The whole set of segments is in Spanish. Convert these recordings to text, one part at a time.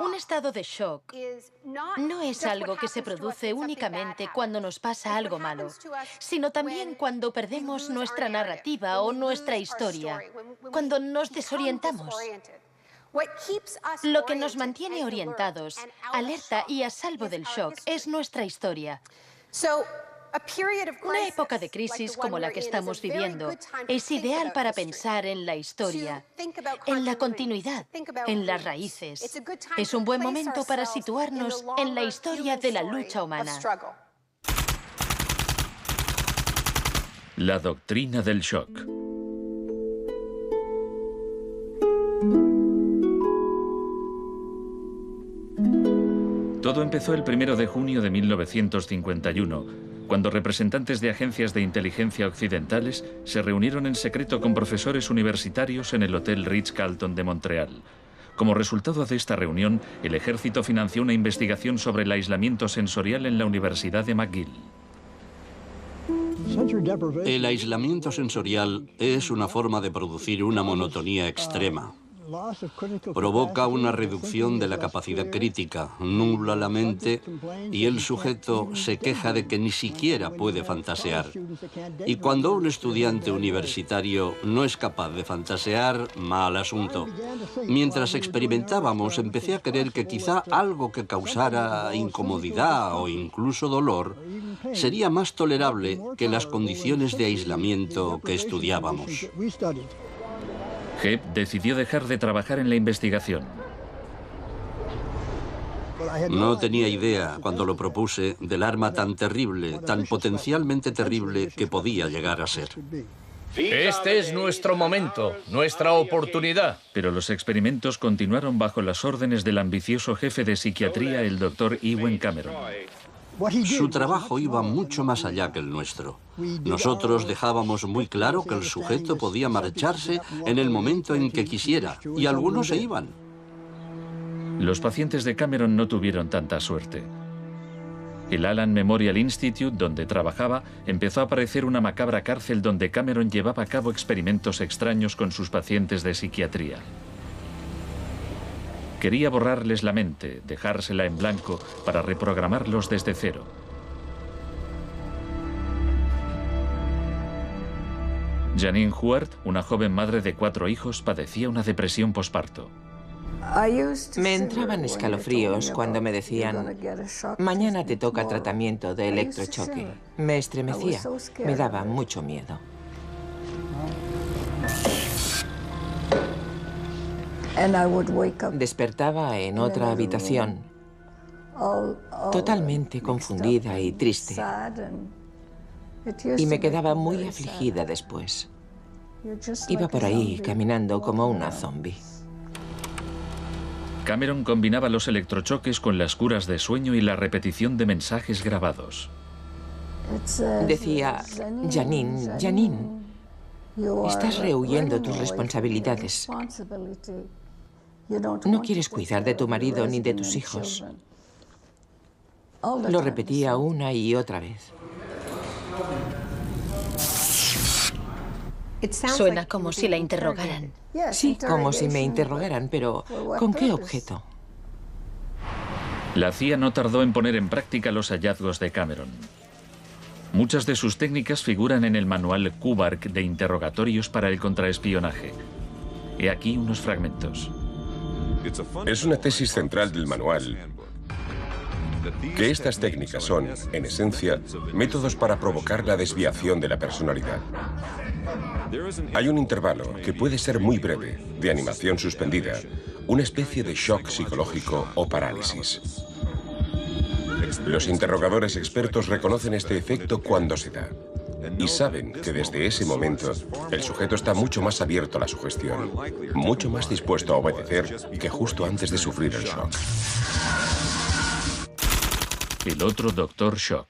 Un estado de shock no es algo que se produce únicamente cuando nos pasa algo malo, sino también cuando perdemos nuestra narrativa o nuestra historia, cuando nos desorientamos. Lo que nos mantiene orientados, alerta y a salvo del shock es nuestra historia. Una época de crisis como la que estamos viviendo es ideal para pensar en la historia, en la continuidad, en las raíces. Es un buen momento para situarnos en la historia de la lucha humana. La doctrina del shock. Todo empezó el 1 de junio de 1951, cuando representantes de agencias de inteligencia occidentales se reunieron en secreto con profesores universitarios en el Hotel Ritz-Carlton de Montreal. Como resultado de esta reunión, el ejército financió una investigación sobre el aislamiento sensorial en la Universidad de McGill. El aislamiento sensorial es una forma de producir una monotonía extrema. Provoca una reducción de la capacidad crítica, nubla la mente y el sujeto se queja de que ni siquiera puede fantasear. Y cuando un estudiante universitario no es capaz de fantasear, mal asunto. Mientras experimentábamos, empecé a creer que quizá algo que causara incomodidad o incluso dolor sería más tolerable que las condiciones de aislamiento que estudiábamos. Hebb decidió dejar de trabajar en la investigación. No tenía idea, cuando lo propuse, del arma tan terrible, tan potencialmente terrible que podía llegar a ser. Este es nuestro momento, nuestra oportunidad. Pero los experimentos continuaron bajo las órdenes del ambicioso jefe de psiquiatría, el Dr. Ewen Cameron. Su trabajo iba mucho más allá que el nuestro. Nosotros dejábamos muy claro que el sujeto podía marcharse en el momento en que quisiera, y algunos se iban. Los pacientes de Cameron no tuvieron tanta suerte. El Allen Memorial Institute, donde trabajaba, empezó a parecer una macabra cárcel donde Cameron llevaba a cabo experimentos extraños con sus pacientes de psiquiatría. Quería borrarles la mente, dejársela en blanco para reprogramarlos desde cero. Janine Huart, una joven madre de 4 hijos, padecía una depresión posparto. Me entraban escalofríos cuando me decían, mañana te toca tratamiento de electrochoque. Me estremecía, me daba mucho miedo. Despertaba en otra habitación, totalmente confundida y triste. Y me quedaba muy afligida después. Iba por ahí caminando como una zombie. Cameron combinaba los electrochoques con las curas de sueño y la repetición de mensajes grabados. Decía, Janine, Janine, estás rehuyendo tus responsabilidades. No quieres cuidar de tu marido ni de tus hijos. Lo repetía una y otra vez. Suena como si la interrogaran. Sí, como si me interrogaran, pero ¿con qué objeto? La CIA no tardó en poner en práctica los hallazgos de Cameron. Muchas de sus técnicas figuran en el manual Kubark de interrogatorios para el contraespionaje. He aquí unos fragmentos. Es una tesis central del manual que estas técnicas son, en esencia, métodos para provocar la desviación de la personalidad. Hay un intervalo, que puede ser muy breve, de animación suspendida, una especie de shock psicológico o parálisis. Los interrogadores expertos reconocen este efecto cuando se da y saben que desde ese momento el sujeto está mucho más abierto a la sugestión, mucho más dispuesto a obedecer que justo antes de sufrir el shock. El otro Dr. Shock.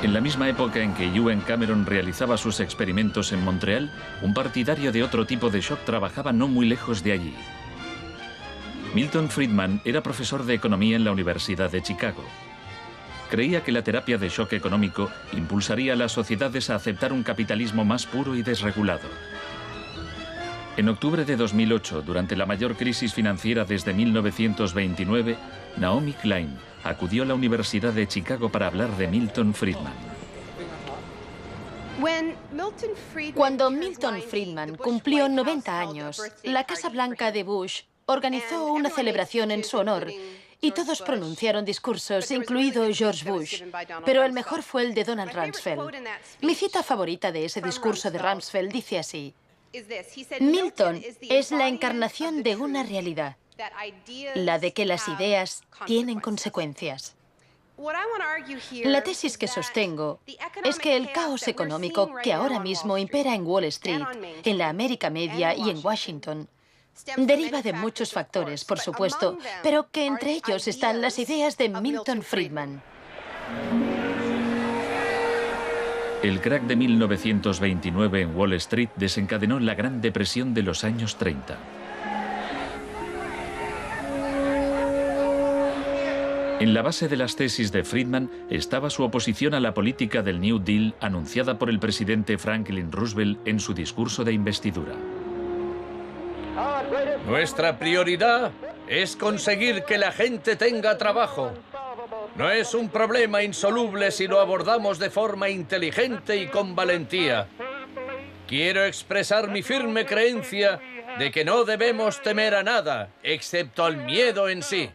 En la misma época en que Ewen Cameron realizaba sus experimentos en Montreal, un partidario de otro tipo de shock trabajaba no muy lejos de allí. Milton Friedman era profesor de economía en la Universidad de Chicago. Creía que la terapia de shock económico impulsaría a las sociedades a aceptar un capitalismo más puro y desregulado. En octubre de 2008, durante la mayor crisis financiera desde 1929, Naomi Klein acudió a la Universidad de Chicago para hablar de Milton Friedman. Cuando Milton Friedman cumplió 90 años, la Casa Blanca de Bush organizó una celebración en su honor y todos pronunciaron discursos, incluido George Bush, pero el mejor fue el de Donald Rumsfeld. Mi cita favorita de ese discurso de Rumsfeld dice así: Milton es la encarnación de una realidad, la de que las ideas tienen consecuencias. La tesis que sostengo es que el caos económico que ahora mismo impera en Wall Street, en la América Media y en Washington, deriva de muchos factores, por supuesto, pero que entre ellos están las ideas de Milton Friedman. El crack de 1929 en Wall Street desencadenó la Gran Depresión de los años 30. En la base de las tesis de Friedman estaba su oposición a la política del New Deal anunciada por el presidente Franklin Roosevelt en su discurso de investidura. Nuestra prioridad es conseguir que la gente tenga trabajo. No es un problema insoluble si lo abordamos de forma inteligente y con valentía. Quiero expresar mi firme creencia de que no debemos temer a nada, excepto al miedo en sí.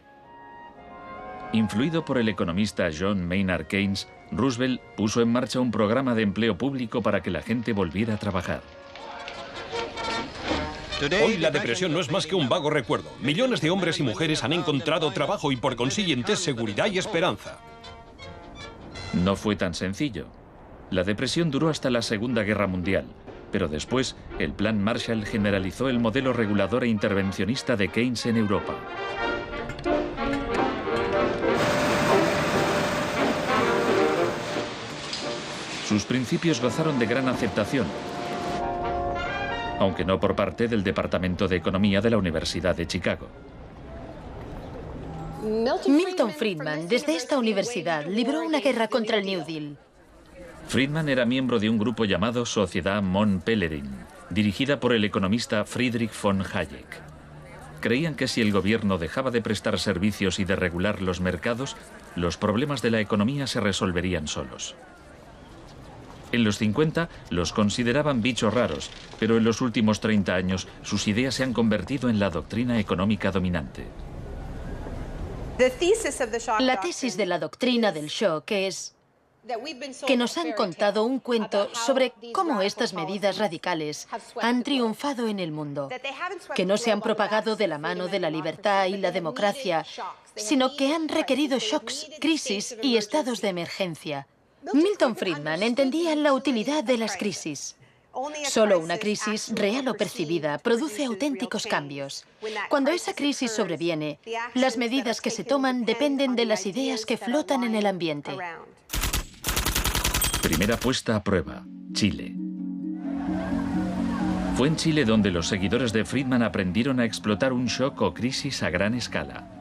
Influido por el economista John Maynard Keynes, Roosevelt puso en marcha un programa de empleo público para que la gente volviera a trabajar. Hoy la depresión no es más que un vago recuerdo. Millones de hombres y mujeres han encontrado trabajo y por consiguiente seguridad y esperanza. No fue tan sencillo. La depresión duró hasta la Segunda Guerra Mundial, pero después el Plan Marshall generalizó el modelo regulador e intervencionista de Keynes en Europa. Sus principios gozaron de gran aceptación, aunque no por parte del Departamento de Economía de la Universidad de Chicago. Milton Friedman, desde esta universidad, libró una guerra contra el New Deal. Friedman era miembro de un grupo llamado Sociedad Mont Pelerin, dirigida por el economista Friedrich von Hayek. Creían que si el gobierno dejaba de prestar servicios y de regular los mercados, los problemas de la economía se resolverían solos. En los 50 los consideraban bichos raros, pero en los últimos 30 años sus ideas se han convertido en la doctrina económica dominante. La tesis de la doctrina del shock es que nos han contado un cuento sobre cómo estas medidas radicales han triunfado en el mundo, que no se han propagado de la mano de la libertad y la democracia, sino que han requerido shocks, crisis y estados de emergencia. Milton Friedman entendía la utilidad de las crisis. Solo una crisis, real o percibida, produce auténticos cambios. Cuando esa crisis sobreviene, las medidas que se toman dependen de las ideas que flotan en el ambiente. Primera puesta a prueba, Chile. Fue en Chile donde los seguidores de Friedman aprendieron a explotar un shock o crisis a gran escala.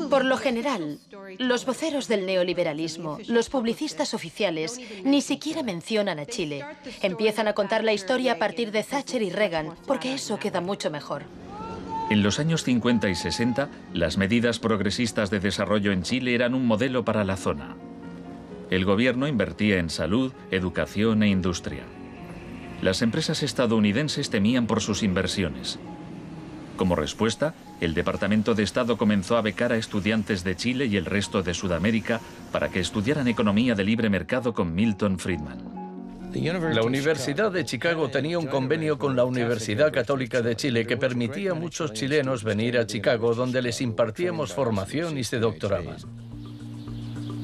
Por lo general, los voceros del neoliberalismo, los publicistas oficiales, ni siquiera mencionan a Chile. Empiezan a contar la historia a partir de Thatcher y Reagan, porque eso queda mucho mejor. En los años 50 y 60, las medidas progresistas de desarrollo en Chile eran un modelo para la zona. El gobierno invertía en salud, educación e industria. Las empresas estadounidenses temían por sus inversiones. Como respuesta, el Departamento de Estado comenzó a becar a estudiantes de Chile y el resto de Sudamérica para que estudiaran economía de libre mercado con Milton Friedman. La Universidad de Chicago tenía un convenio con la Universidad Católica de Chile que permitía a muchos chilenos venir a Chicago, donde les impartíamos formación y se doctoraban.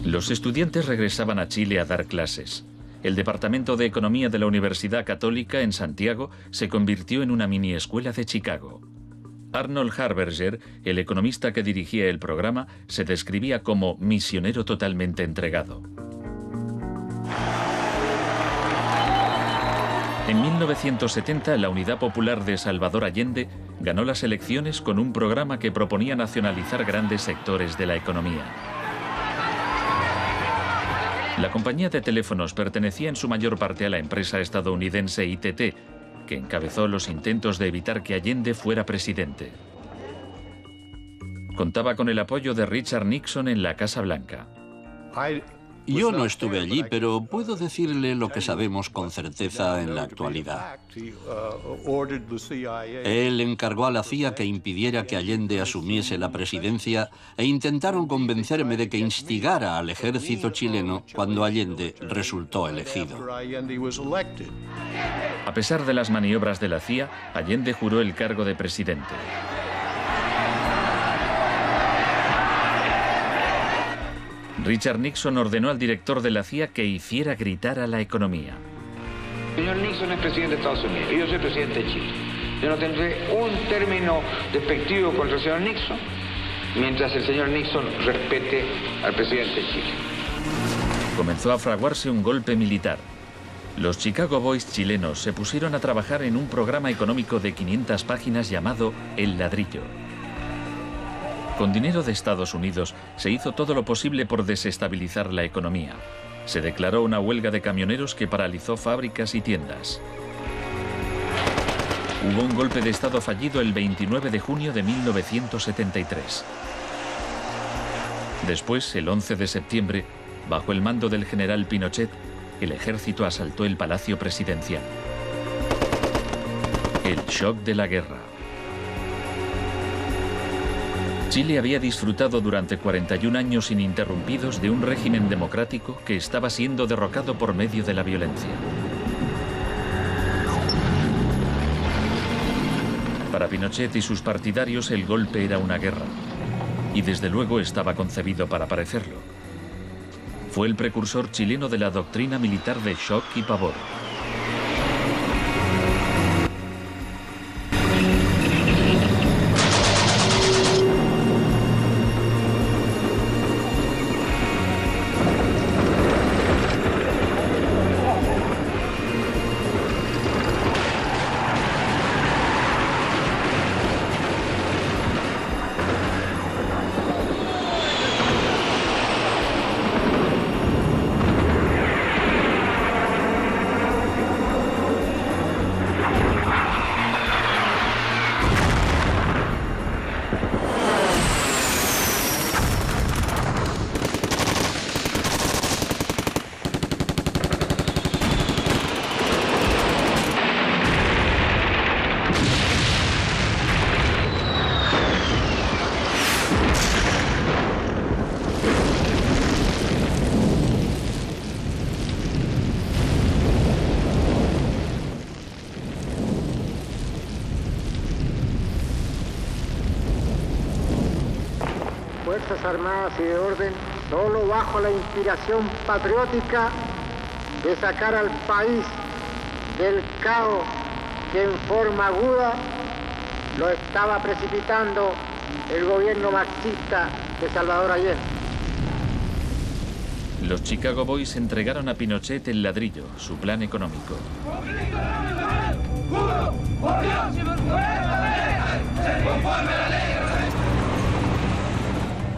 Los estudiantes regresaban a Chile a dar clases. El Departamento de Economía de la Universidad Católica en Santiago se convirtió en una mini escuela de Chicago. Arnold Harberger, el economista que dirigía el programa, se describía como misionero totalmente entregado. En 1970, la Unidad Popular de Salvador Allende ganó las elecciones con un programa que proponía nacionalizar grandes sectores de la economía. La compañía de teléfonos pertenecía en su mayor parte a la empresa estadounidense ITT, que encabezó los intentos de evitar que Allende fuera presidente. Contaba con el apoyo de Richard Nixon en la Casa Blanca. Yo no estuve allí, pero puedo decirle lo que sabemos con certeza en la actualidad. Él encargó a la CIA que impidiera que Allende asumiese la presidencia e intentaron convencerme de que instigara al ejército chileno cuando Allende resultó elegido. A pesar de las maniobras de la CIA, Allende juró el cargo de presidente. Richard Nixon ordenó al director de la CIA que hiciera gritar a la economía. El señor Nixon es presidente de Estados Unidos y yo soy presidente de Chile. Yo no tendré un término despectivo contra el señor Nixon mientras el señor Nixon respete al presidente de Chile. Comenzó a fraguarse un golpe militar. Los Chicago Boys chilenos se pusieron a trabajar en un programa económico de 500 páginas llamado El Ladrillo. Con dinero de Estados Unidos se hizo todo lo posible por desestabilizar la economía. Se declaró una huelga de camioneros que paralizó fábricas y tiendas. Hubo un golpe de Estado fallido el 29 de junio de 1973. Después, el 11 de septiembre, bajo el mando del general Pinochet, el ejército asaltó el Palacio Presidencial. El shock de la guerra. Chile había disfrutado durante 41 años ininterrumpidos de un régimen democrático que estaba siendo derrocado por medio de la violencia. Para Pinochet y sus partidarios el golpe era una guerra, y desde luego estaba concebido para parecerlo. Fue el precursor chileno de la doctrina militar de shock y pavor. Fuerzas Armadas y de Orden, solo bajo la inspiración patriótica de sacar al país del caos que en forma aguda lo estaba precipitando el gobierno marxista de Salvador Allende. Los Chicago Boys entregaron a Pinochet el ladrillo, su plan económico.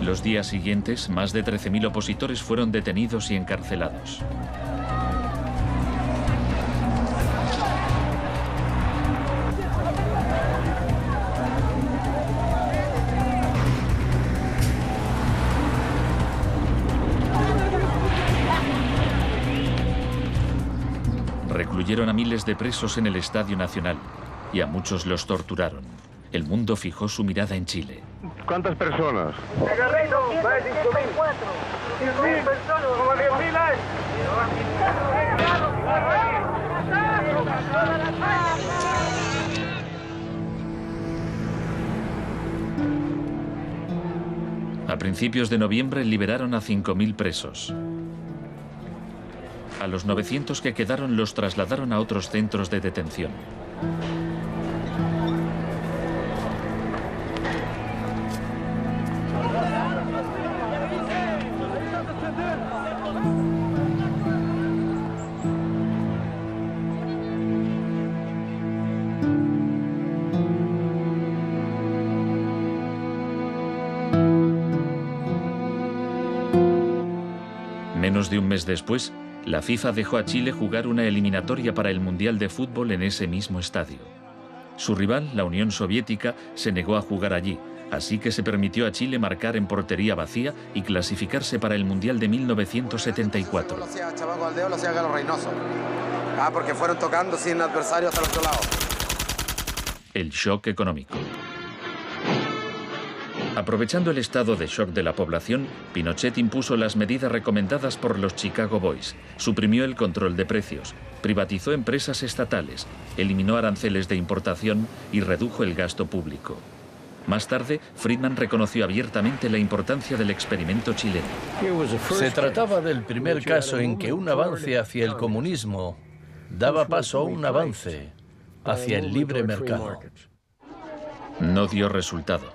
Los días siguientes, más de 13.000 opositores fueron detenidos y encarcelados. Recluyeron a miles de presos en el Estadio Nacional y a muchos los torturaron. El mundo fijó su mirada en Chile. ¿Cuántas personas? Más de 5.000. 10.000 personas, como 10.000 hay. A principios de noviembre liberaron a 5.000 presos. A los 900 que quedaron los trasladaron a otros centros de detención. Menos de un mes después, la FIFA dejó a Chile jugar una eliminatoria para el Mundial de Fútbol en ese mismo estadio. Su rival, la Unión Soviética, se negó a jugar allí, así que se permitió a Chile marcar en portería vacía y clasificarse para el Mundial de 1974. Lo hacía Chavaco Aldeo, lo hacía Galo Reynoso. Porque fueron tocando sin adversarios al otro lado. El shock económico. Aprovechando el estado de shock de la población, Pinochet impuso las medidas recomendadas por los Chicago Boys, suprimió el control de precios, privatizó empresas estatales, eliminó aranceles de importación y redujo el gasto público. Más tarde, Friedman reconoció abiertamente la importancia del experimento chileno. Se trataba del primer caso en que un avance hacia el comunismo daba paso a un avance hacia el libre mercado. No dio resultado.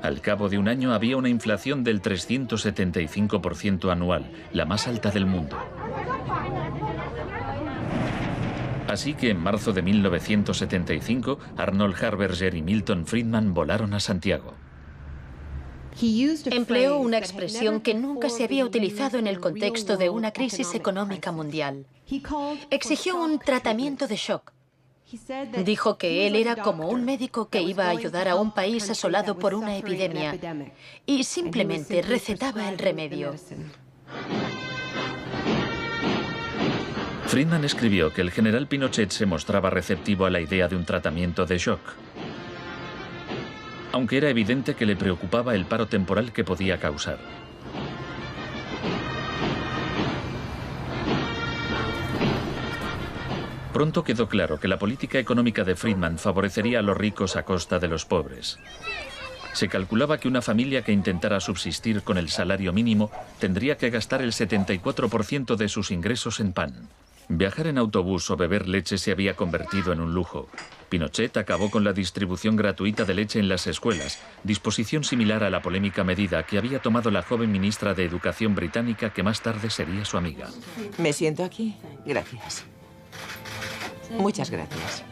Al cabo de un año había una inflación del 375% anual, la más alta del mundo. Así que en marzo de 1975, Arnold Harberger y Milton Friedman volaron a Santiago. Empleó una expresión que nunca se había utilizado en el contexto de una crisis económica mundial. Exigió un tratamiento de shock. Dijo que él era como un médico que iba a ayudar a un país asolado por una epidemia y simplemente recetaba el remedio. Friedman escribió que el general Pinochet se mostraba receptivo a la idea de un tratamiento de shock, aunque era evidente que le preocupaba el paro temporal que podía causar. Pronto quedó claro que la política económica de Friedman favorecería a los ricos a costa de los pobres. Se calculaba que una familia que intentara subsistir con el salario mínimo tendría que gastar el 74% de sus ingresos en pan. Viajar en autobús o beber leche se había convertido en un lujo. Pinochet acabó con la distribución gratuita de leche en las escuelas, disposición similar a la polémica medida que había tomado la joven ministra de Educación británica que más tarde sería su amiga. ¿Me siento aquí? Gracias. Muchas gracias.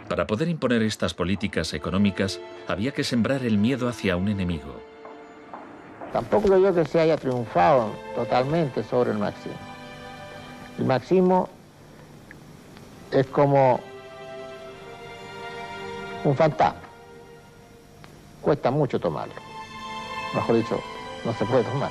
Para poder imponer estas políticas económicas, había que sembrar el miedo hacia un enemigo. Tampoco creo que se haya triunfado totalmente sobre el marxismo. El marxismo es como un fantasma. Cuesta mucho tomarlo. Mejor dicho, no se puede tomar.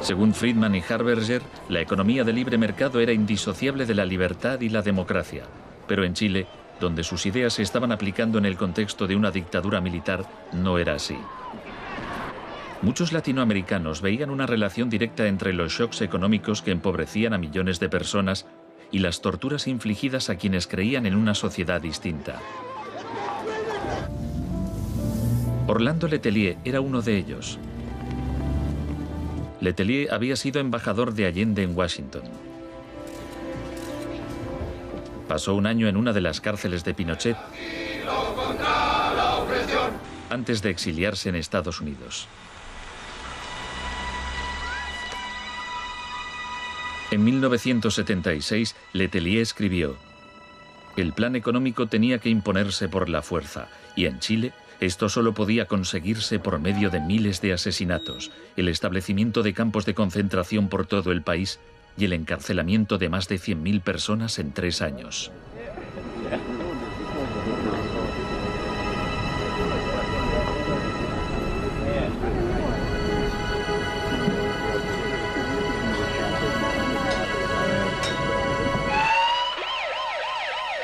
Según Friedman y Harberger, la economía de libre mercado era indisociable de la libertad y la democracia. Pero en Chile, donde sus ideas se estaban aplicando en el contexto de una dictadura militar, no era así. Muchos latinoamericanos veían una relación directa entre los shocks económicos que empobrecían a millones de personas y las torturas infligidas a quienes creían en una sociedad distinta. Orlando Letelier era uno de ellos. Letelier había sido embajador de Allende en Washington. Pasó un año en una de las cárceles de Pinochet antes de exiliarse en Estados Unidos. En 1976, Letelier escribió: el plan económico tenía que imponerse por la fuerza, y en Chile esto solo podía conseguirse por medio de miles de asesinatos, el establecimiento de campos de concentración por todo el país y el encarcelamiento de más de 100.000 personas en 3 años.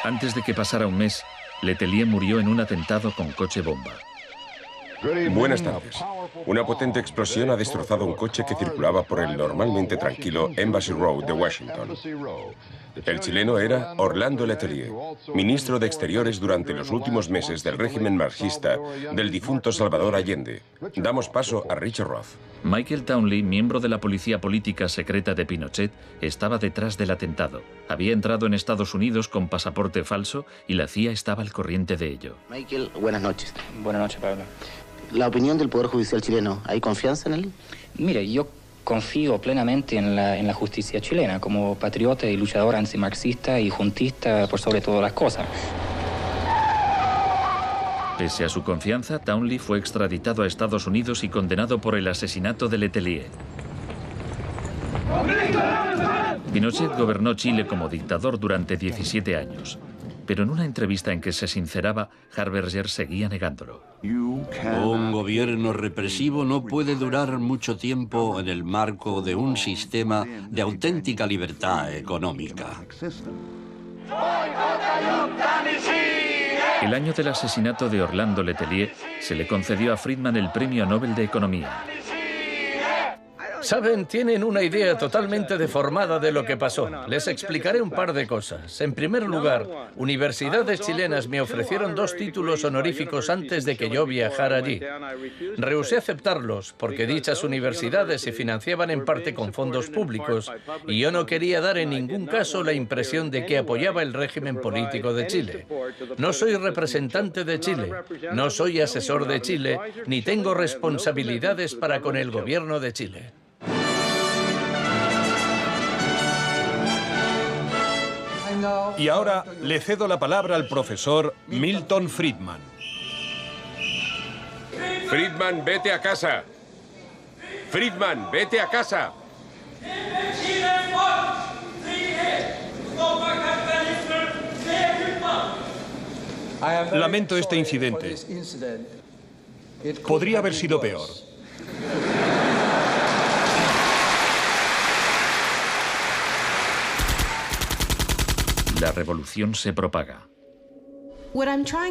Antes de que pasara un mes, Letelier murió en un atentado con coche bomba. Buenas tardes. Una potente explosión ha destrozado un coche que circulaba por el normalmente tranquilo Embassy Road de Washington. El chileno era Orlando Letelier, ministro de Exteriores durante los últimos meses del régimen marxista del difunto Salvador Allende. Damos paso a Richard Roth. Michael Townley, miembro de la policía política secreta de Pinochet, estaba detrás del atentado. Había entrado en Estados Unidos con pasaporte falso y la CIA estaba al corriente de ello. Michael, buenas noches. Buenas noches, Pablo. La opinión del Poder Judicial chileno, ¿hay confianza en él? Mire, yo confío plenamente en la justicia chilena, como patriota y luchador antimarxista y juntista por sobre todas las cosas. Pese a su confianza, Townley fue extraditado a Estados Unidos y condenado por el asesinato de Letelier. Pinochet gobernó Chile como dictador durante 17 años. Pero en una entrevista en que se sinceraba, Harberger seguía negándolo. Un gobierno represivo no puede durar mucho tiempo en el marco de un sistema de auténtica libertad económica. El año del asesinato de Orlando Letelier se le concedió a Friedman el Premio Nobel de Economía. Saben, tienen una idea totalmente deformada de lo que pasó. Les explicaré un par de cosas. En primer lugar, universidades chilenas me ofrecieron 2 títulos honoríficos antes de que yo viajara allí. Rehusé aceptarlos porque dichas universidades se financiaban en parte con fondos públicos y yo no quería dar en ningún caso la impresión de que apoyaba el régimen político de Chile. No soy representante de Chile, no soy asesor de Chile, ni tengo responsabilidades para con el gobierno de Chile. Y ahora le cedo la palabra al profesor Milton Friedman. Friedman, vete a casa. Friedman, vete a casa. Lamento este incidente. Podría haber sido peor. La revolución se propaga.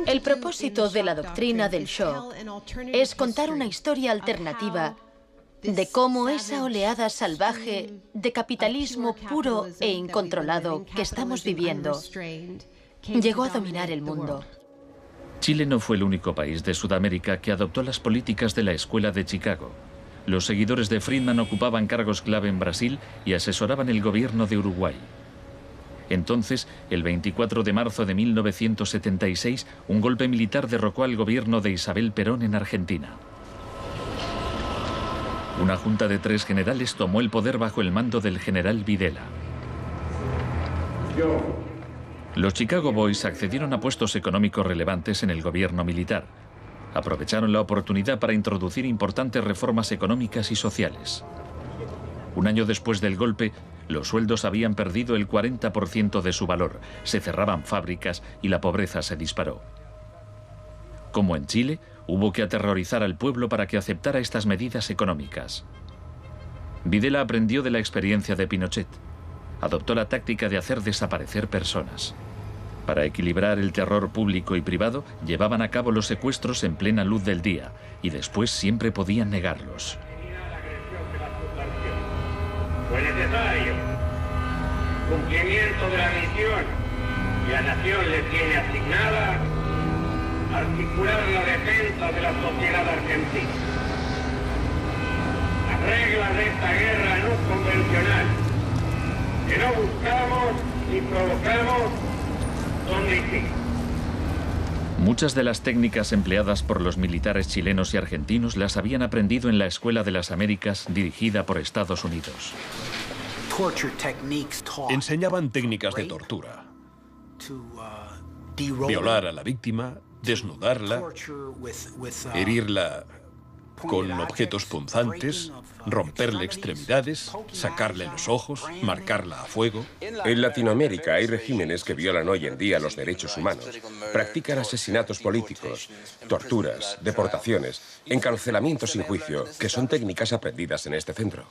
El propósito de la doctrina del shock es contar una historia alternativa de cómo esa oleada salvaje de capitalismo puro e incontrolado que estamos viviendo llegó a dominar el mundo. Chile no fue el único país de Sudamérica que adoptó las políticas de la Escuela de Chicago. Los seguidores de Friedman ocupaban cargos clave en Brasil y asesoraban el gobierno de Uruguay. Entonces, el 24 de marzo de 1976, un golpe militar derrocó al gobierno de Isabel Perón en Argentina. Una junta de 3 generales tomó el poder bajo el mando del general Videla. Los Chicago Boys accedieron a puestos económicos relevantes en el gobierno militar. Aprovecharon la oportunidad para introducir importantes reformas económicas y sociales. Un año después del golpe, los sueldos habían perdido el 40% de su valor, se cerraban fábricas y la pobreza se disparó. Como en Chile, hubo que aterrorizar al pueblo para que aceptara estas medidas económicas. Videla aprendió de la experiencia de Pinochet. Adoptó la táctica de hacer desaparecer personas. Para equilibrar el terror público y privado, llevaban a cabo los secuestros en plena luz del día y después siempre podían negarlos. Fue necesario cumplimiento de la misión que la nación le tiene asignada, articular la defensa de la sociedad argentina. Las reglas de esta guerra no convencional, que no buscamos ni provocamos, son distintas. Muchas de las técnicas empleadas por los militares chilenos y argentinos las habían aprendido en la Escuela de las Américas dirigida por Estados Unidos. Enseñaban técnicas de tortura. Violar a la víctima, desnudarla, herirla con objetos punzantes, romperle extremidades, sacarle los ojos, marcarla a fuego. En Latinoamérica hay regímenes que violan hoy en día los derechos humanos. Practican asesinatos políticos, torturas, deportaciones, encarcelamientos sin juicio, que son técnicas aprendidas en este centro.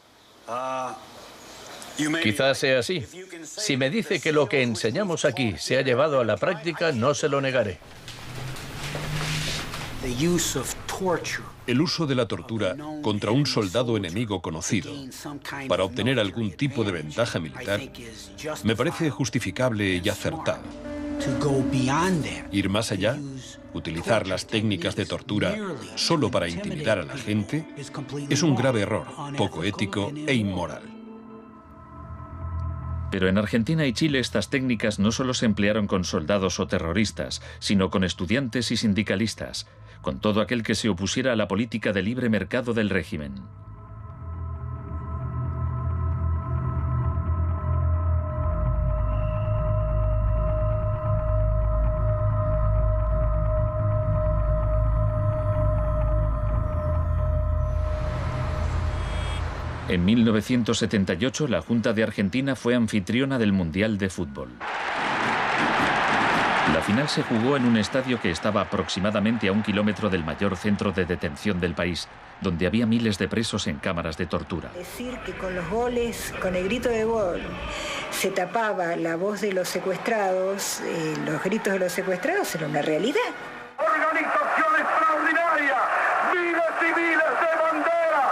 Quizás sea así. Si me dice que lo que enseñamos aquí se ha llevado a la práctica, no se lo negaré. El uso de la tortura contra un soldado enemigo conocido para obtener algún tipo de ventaja militar me parece justificable y acertado. Ir más allá, utilizar las técnicas de tortura solo para intimidar a la gente, es un grave error, poco ético e inmoral. Pero en Argentina y Chile estas técnicas no solo se emplearon con soldados o terroristas, sino con estudiantes y sindicalistas, con todo aquel que se opusiera a la política de libre mercado del régimen. En 1978, la Junta de Argentina fue anfitriona del Mundial de Fútbol. La final se jugó en un estadio que estaba aproximadamente a 1 kilómetro del mayor centro de detención del país, donde había miles de presos en cámaras de tortura. Decir que con los goles, con el grito de gol, se tapaba la voz de los secuestrados, los gritos de los secuestrados, era una realidad. Organización extraordinaria, miles y miles de banderas,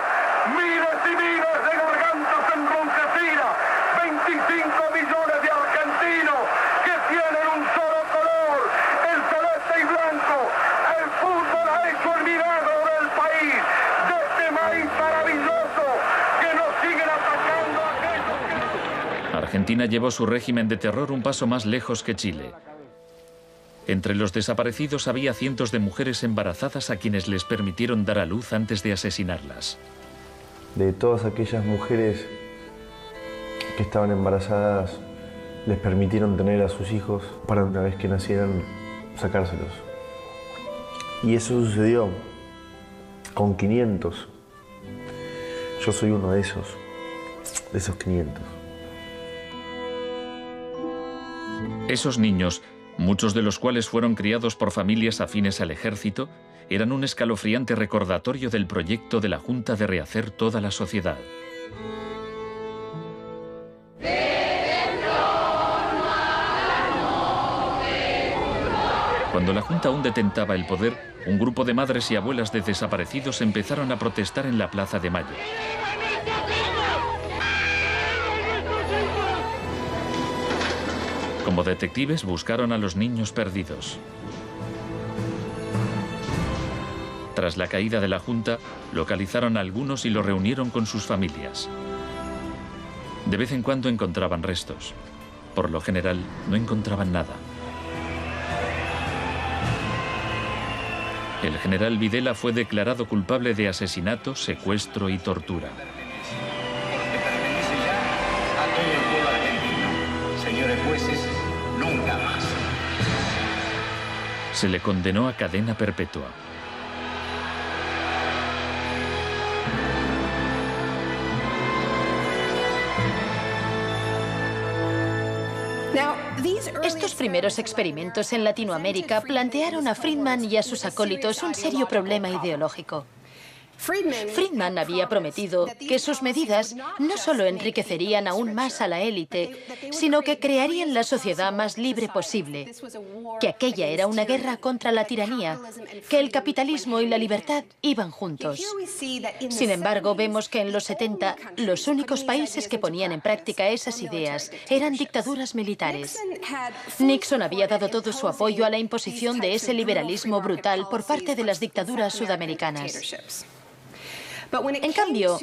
miles y miles de gargantas enronquecidas, 25 millones de argentinos que tienen un solo color, el celeste y blanco. El fútbol ha hecho el milagro del país, de este país maravilloso que nos siguen atacando a aquellos que... Argentina llevó su régimen de terror un paso más lejos que Chile. Entre los desaparecidos había cientos de mujeres embarazadas a quienes les permitieron dar a luz antes de asesinarlas. De todas aquellas mujeres que estaban embarazadas, les permitieron tener a sus hijos para una vez que nacieran, sacárselos. Y eso sucedió con 500. Yo soy uno de esos 500. Esos niños, muchos de los cuales fueron criados por familias afines al ejército, eran un escalofriante recordatorio del proyecto de la Junta de rehacer toda la sociedad. Cuando la Junta aún detentaba el poder, un grupo de madres y abuelas de desaparecidos empezaron a protestar en la Plaza de Mayo. Como detectives buscaron a los niños perdidos. Tras la caída de la Junta, localizaron a algunos y los reunieron con sus familias. De vez en cuando encontraban restos. Por lo general, no encontraban nada. El general Videla fue declarado culpable de asesinato, secuestro y tortura. Señores jueces, nunca más. Se le condenó a cadena perpetua. Estos primeros experimentos en Latinoamérica plantearon a Friedman y a sus acólitos un serio problema ideológico. Friedman había prometido que sus medidas no solo enriquecerían aún más a la élite, sino que crearían la sociedad más libre posible, que aquella era una guerra contra la tiranía, que el capitalismo y la libertad iban juntos. Sin embargo, vemos que en los 70 los únicos países que ponían en práctica esas ideas eran dictaduras militares. Nixon había dado todo su apoyo a la imposición de ese liberalismo brutal por parte de las dictaduras sudamericanas. En cambio,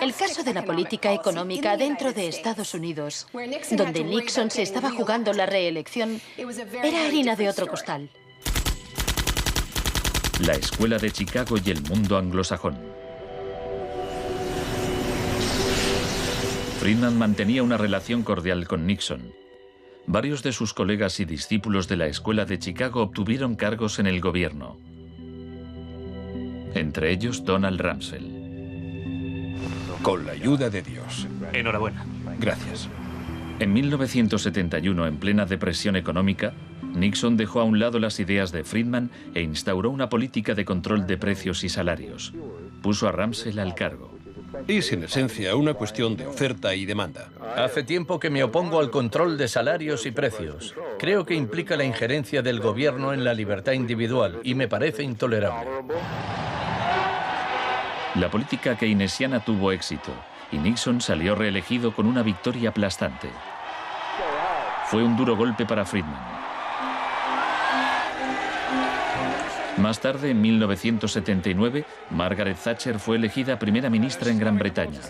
el caso de la política económica dentro de Estados Unidos, donde Nixon se estaba jugando la reelección, era harina de otro costal. La escuela de Chicago y el mundo anglosajón. Friedman mantenía una relación cordial con Nixon. Varios de sus colegas y discípulos de la escuela de Chicago obtuvieron cargos en el gobierno. Entre ellos Donald Rumsfeld. Con la ayuda de Dios. Enhorabuena. Gracias. En 1971, en plena depresión económica, Nixon dejó a un lado las ideas de Friedman e instauró una política de control de precios y salarios. Puso a Rumsfeld al cargo. Es en esencia una cuestión de oferta y demanda. Hace tiempo que me opongo al control de salarios y precios. Creo que implica la injerencia del gobierno en la libertad individual y me parece intolerable. La política keynesiana tuvo éxito y Nixon salió reelegido con una victoria aplastante. Fue un duro golpe para Friedman. Más tarde, en 1979, Margaret Thatcher fue elegida primera ministra en Gran Bretaña.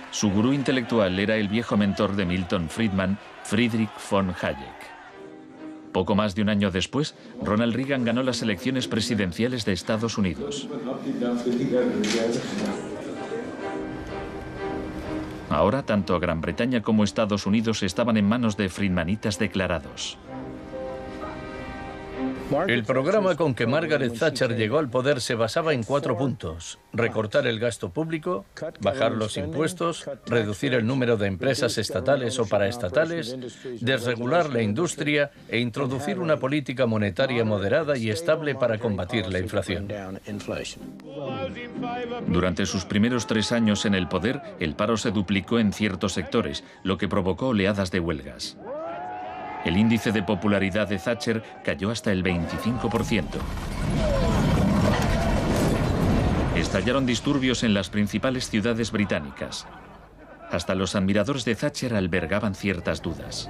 Su gurú intelectual era el viejo mentor de Milton Friedman, Friedrich von Hayek. Poco más de un año después, Ronald Reagan ganó las elecciones presidenciales de Estados Unidos. Ahora, tanto Gran Bretaña como Estados Unidos estaban en manos de friedmanitas declarados. El programa con que Margaret Thatcher llegó al poder se basaba en 4 puntos: recortar el gasto público, bajar los impuestos, reducir el número de empresas estatales o paraestatales, desregular la industria e introducir una política monetaria moderada y estable para combatir la inflación. Durante sus primeros 3 años en el poder, el paro se duplicó en ciertos sectores, lo que provocó oleadas de huelgas. El índice de popularidad de Thatcher cayó hasta el 25%. Estallaron disturbios en las principales ciudades británicas. Hasta los admiradores de Thatcher albergaban ciertas dudas.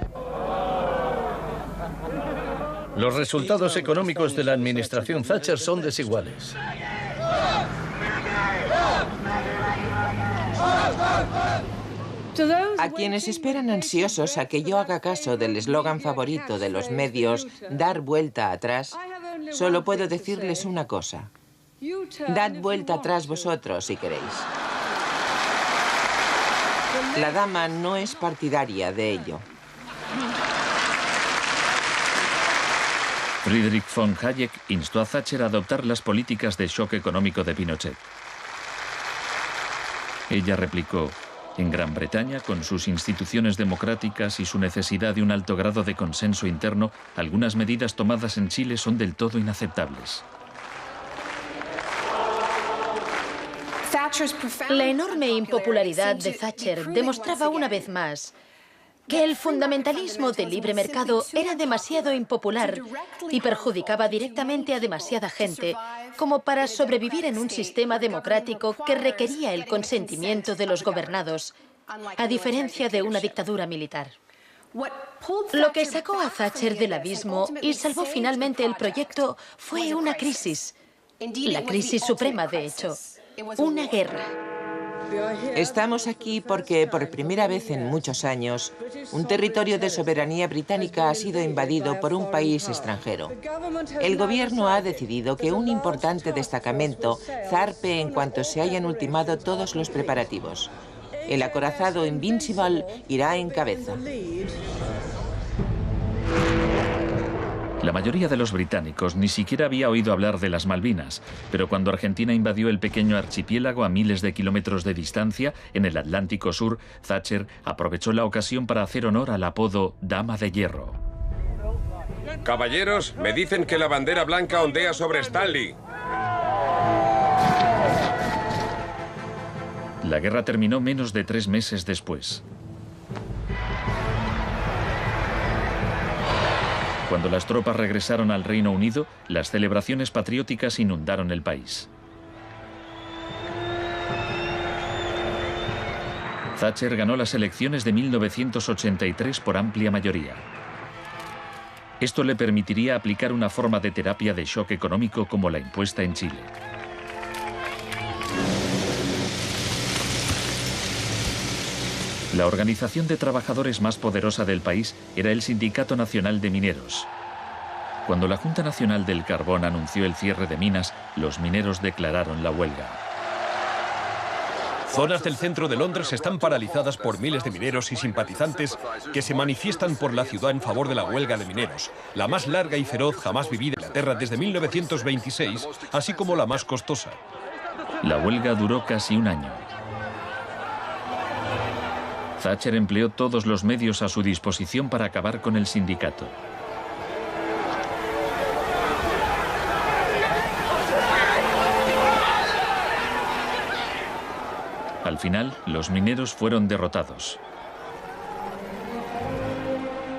Los resultados económicos de la administración Thatcher son desiguales. A quienes esperan ansiosos a que yo haga caso del eslogan favorito de los medios, dar vuelta atrás, solo puedo decirles una cosa: dad vuelta atrás vosotros si queréis. La dama no es partidaria de ello. Friedrich von Hayek instó a Thatcher a adoptar las políticas de shock económico de Pinochet. Ella replicó: en Gran Bretaña, con sus instituciones democráticas y su necesidad de un alto grado de consenso interno, algunas medidas tomadas en Chile son del todo inaceptables. La enorme impopularidad de Thatcher demostraba una vez más que el fundamentalismo del libre mercado era demasiado impopular y perjudicaba directamente a demasiada gente como para sobrevivir en un sistema democrático que requería el consentimiento de los gobernados, a diferencia de una dictadura militar. Lo que sacó a Thatcher del abismo y salvó finalmente el proyecto fue una crisis, la crisis suprema, de hecho, una guerra. Estamos aquí porque, por primera vez en muchos años, un territorio de soberanía británica ha sido invadido por un país extranjero. El gobierno ha decidido que un importante destacamento zarpe en cuanto se hayan ultimado todos los preparativos. El acorazado Invincible irá en cabeza. La mayoría de los británicos ni siquiera había oído hablar de las Malvinas, pero cuando Argentina invadió el pequeño archipiélago a miles de kilómetros de distancia, en el Atlántico Sur, Thatcher aprovechó la ocasión para hacer honor al apodo Dama de Hierro. Caballeros, me dicen que la bandera blanca ondea sobre Stanley. La guerra terminó menos de 3 meses después. Cuando las tropas regresaron al Reino Unido, las celebraciones patrióticas inundaron el país. Thatcher ganó las elecciones de 1983 por amplia mayoría. Esto le permitiría aplicar una forma de terapia de shock económico como la impuesta en Chile. La organización de trabajadores más poderosa del país era el Sindicato Nacional de Mineros. Cuando la Junta Nacional del Carbón anunció el cierre de minas, los mineros declararon la huelga. Zonas del centro de Londres están paralizadas por miles de mineros y simpatizantes que se manifiestan por la ciudad en favor de la huelga de mineros, la más larga y feroz jamás vivida en Inglaterra desde 1926, así como la más costosa. La huelga duró casi un año. Thatcher empleó todos los medios a su disposición para acabar con el sindicato. Al final, los mineros fueron derrotados.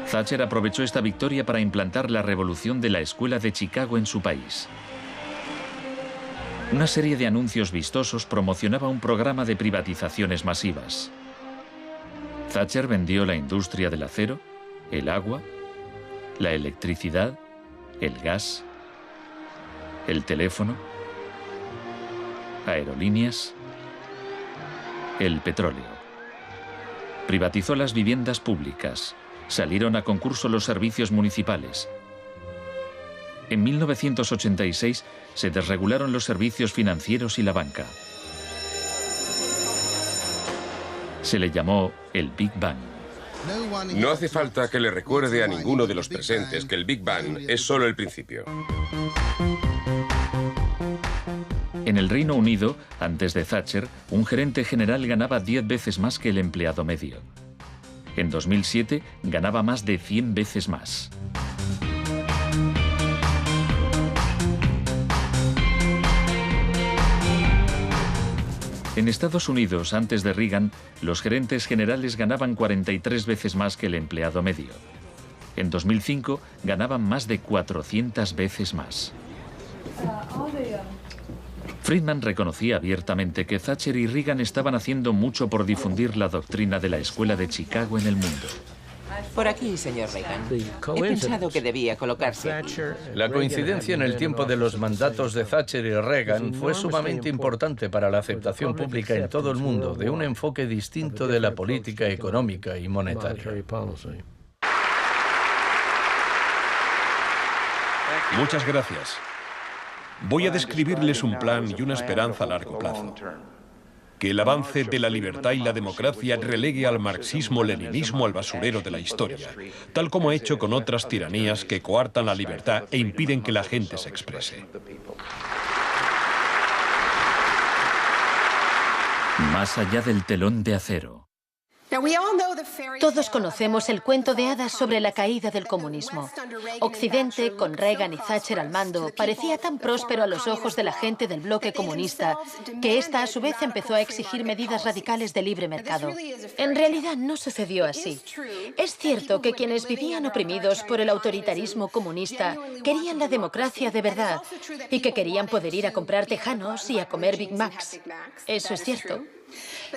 Thatcher aprovechó esta victoria para implantar la revolución de la Escuela de Chicago en su país. Una serie de anuncios vistosos promocionaba un programa de privatizaciones masivas. Thatcher vendió la industria del acero, el agua, la electricidad, el gas, el teléfono, aerolíneas, el petróleo. Privatizó las viviendas públicas, salieron a concurso los servicios municipales. En 1986 se desregularon los servicios financieros y la banca. Se le llamó el Big Bang. No hace falta que le recuerde a ninguno de los presentes que el Big Bang es solo el principio. En el Reino Unido, antes de Thatcher, un gerente general ganaba 10 veces más que el empleado medio. En 2007 ganaba más de 100 veces más. En Estados Unidos, antes de Reagan, los gerentes generales ganaban 43 veces más que el empleado medio. En 2005 ganaban más de 400 veces más. Friedman reconocía abiertamente que Thatcher y Reagan estaban haciendo mucho por difundir la doctrina de la Escuela de Chicago en el mundo. Por aquí, señor Reagan. He pensado que debía colocarse aquí. La coincidencia en el tiempo de los mandatos de Thatcher y Reagan fue sumamente importante para la aceptación pública en todo el mundo de un enfoque distinto de la política económica y monetaria. Muchas gracias. Voy a describirles un plan y una esperanza a largo plazo. Que el avance de la libertad y la democracia relegue al marxismo-leninismo al basurero de la historia, tal como ha hecho con otras tiranías que coartan la libertad e impiden que la gente se exprese. Más allá del telón de acero. Todos conocemos el cuento de hadas sobre la caída del comunismo. Occidente, con Reagan y Thatcher al mando, parecía tan próspero a los ojos de la gente del bloque comunista que ésta a su vez empezó a exigir medidas radicales de libre mercado. En realidad no sucedió así. Es cierto que quienes vivían oprimidos por el autoritarismo comunista querían la democracia de verdad y que querían poder ir a comprar tejanos y a comer Big Macs. Eso es cierto.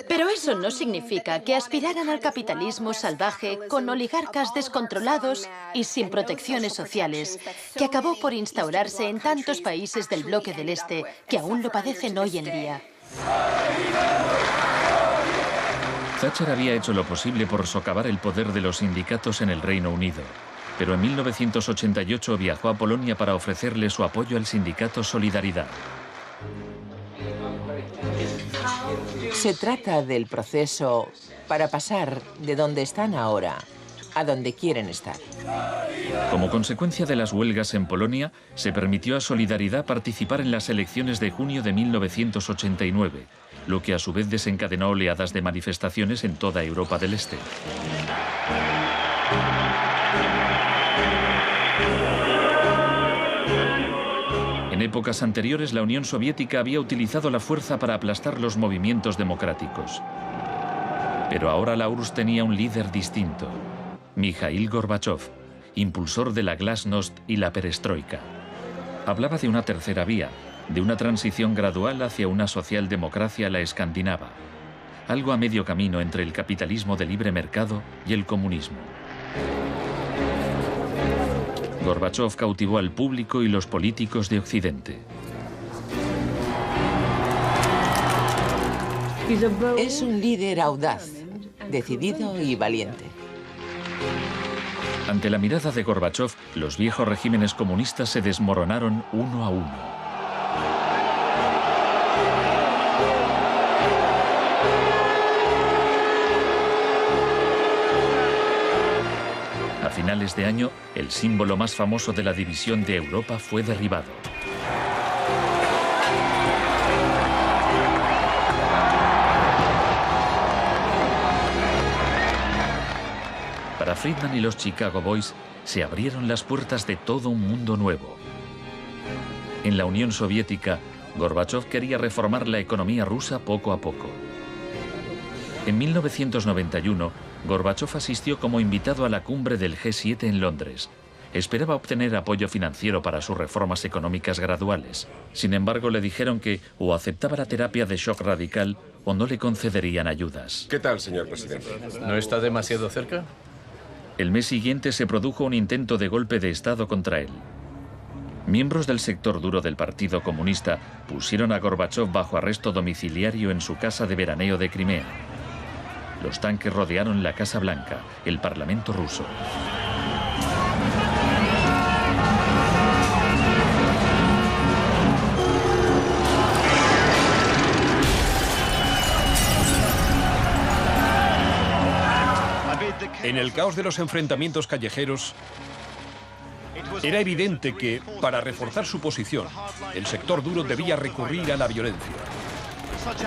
Pero eso no significa que aspiraran al capitalismo salvaje con oligarcas descontrolados y sin protecciones sociales, que acabó por instaurarse en tantos países del bloque del Este que aún lo padecen hoy en día. Thatcher había hecho lo posible por socavar el poder de los sindicatos en el Reino Unido, pero en 1988 viajó a Polonia para ofrecerle su apoyo al sindicato Solidaridad. Se trata del proceso para pasar de donde están ahora a donde quieren estar. Como consecuencia de las huelgas en Polonia, se permitió a Solidaridad participar en las elecciones de junio de 1989, lo que a su vez desencadenó oleadas de manifestaciones en toda Europa del Este. En épocas anteriores, la Unión Soviética había utilizado la fuerza para aplastar los movimientos democráticos. Pero ahora la URSS tenía un líder distinto, Mikhail Gorbachov, impulsor de la Glasnost y la Perestroika. Hablaba de una tercera vía, de una transición gradual hacia una socialdemocracia a la escandinava, algo a medio camino entre el capitalismo de libre mercado y el comunismo. Gorbachov cautivó al público y los políticos de Occidente. Es un líder audaz, decidido y valiente. Ante la mirada de Gorbachov, los viejos regímenes comunistas se desmoronaron uno a uno. A finales de año, el símbolo más famoso de la división de Europa fue derribado. Para Friedman y los Chicago Boys se abrieron las puertas de todo un mundo nuevo. En la Unión Soviética, Gorbachov quería reformar la economía rusa poco a poco. En 1991, Gorbachov asistió como invitado a la cumbre del G7 en Londres. Esperaba obtener apoyo financiero para sus reformas económicas graduales. Sin embargo, le dijeron que o aceptaba la terapia de shock radical o no le concederían ayudas. ¿Qué tal, señor presidente? ¿No está demasiado cerca? El mes siguiente se produjo un intento de golpe de Estado contra él. Miembros del sector duro del Partido Comunista pusieron a Gorbachov bajo arresto domiciliario en su casa de veraneo de Crimea. Los tanques rodearon la Casa Blanca, el Parlamento ruso. En el caos de los enfrentamientos callejeros, era evidente que, para reforzar su posición, el sector duro debía recurrir a la violencia.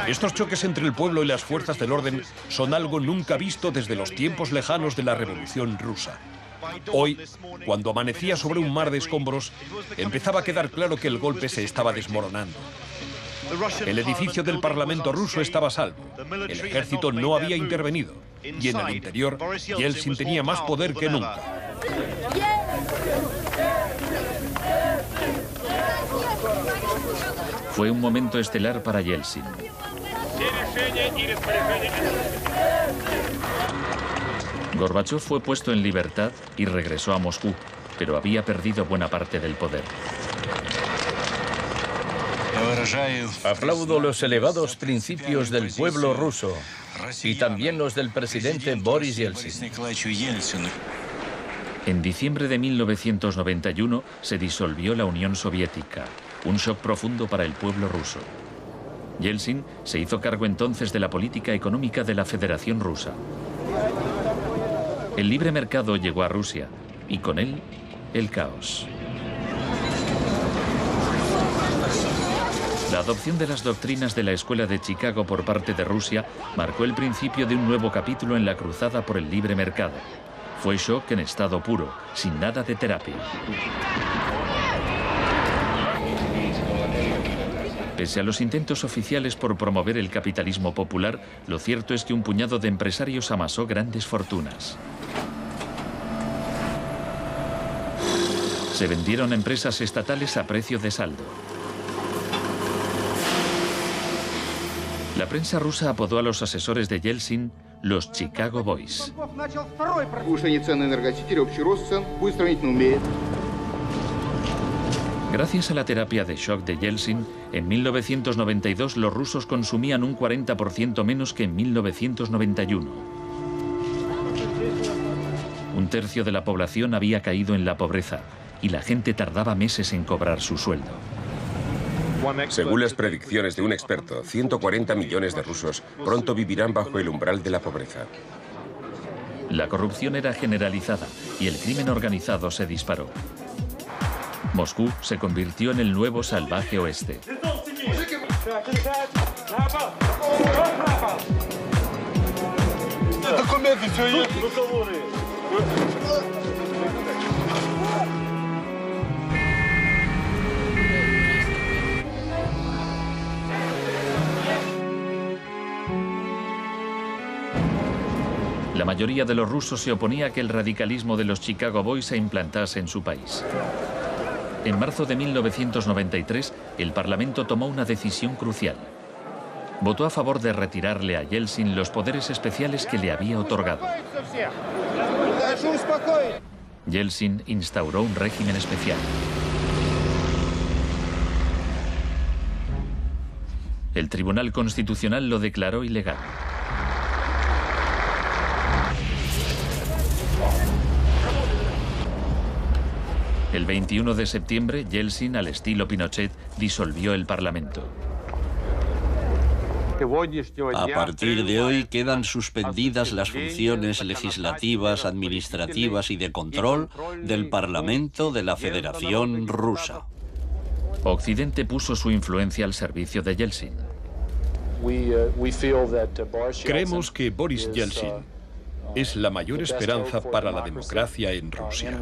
Estos choques entre el pueblo y las fuerzas del orden son algo nunca visto desde los tiempos lejanos de la Revolución Rusa. Hoy, cuando amanecía sobre un mar de escombros, empezaba a quedar claro que el golpe se estaba desmoronando. El edificio del Parlamento ruso estaba a salvo. El ejército no había intervenido. Y en el interior, Yeltsin tenía más poder que nunca. Fue un momento estelar para Yeltsin. Gorbachov fue puesto en libertad y regresó a Moscú, pero había perdido buena parte del poder. Aplaudo los elevados principios del pueblo ruso y también los del presidente Boris Yeltsin. En diciembre de 1991 se disolvió la Unión Soviética, un shock profundo para el pueblo ruso. Yeltsin se hizo cargo entonces de la política económica de la Federación Rusa. El libre mercado llegó a Rusia y con él el caos. La adopción de las doctrinas de la Escuela de Chicago por parte de Rusia marcó el principio de un nuevo capítulo en la cruzada por el libre mercado. Fue shock en estado puro, sin nada de terapia. Pese a los intentos oficiales por promover el capitalismo popular, lo cierto es que un puñado de empresarios amasó grandes fortunas. Se vendieron empresas estatales a precio de saldo. La prensa rusa apodó a los asesores de Yeltsin los Chicago Boys. Gracias a la terapia de shock de Yeltsin, en 1992 los rusos consumían un 40% menos que en 1991. Un tercio de la población había caído en la pobreza y la gente tardaba meses en cobrar su sueldo. Según las predicciones de un experto, 140 millones de rusos pronto vivirán bajo el umbral de la pobreza. La corrupción era generalizada y el crimen organizado se disparó. Moscú se convirtió en el nuevo salvaje oeste. La mayoría de los rusos se oponía a que el radicalismo de los Chicago Boys se implantase en su país. En marzo de 1993, el Parlamento tomó una decisión crucial. Votó a favor de retirarle a Yeltsin los poderes especiales que le había otorgado. Yeltsin instauró un régimen especial. El Tribunal Constitucional lo declaró ilegal. El 21 de septiembre, Yeltsin, al estilo Pinochet, disolvió el Parlamento. A partir de hoy quedan suspendidas las funciones legislativas, administrativas y de control del Parlamento de la Federación Rusa. Occidente puso su influencia al servicio de Yeltsin. Creemos que Boris Yeltsin es la mayor esperanza para la democracia en Rusia.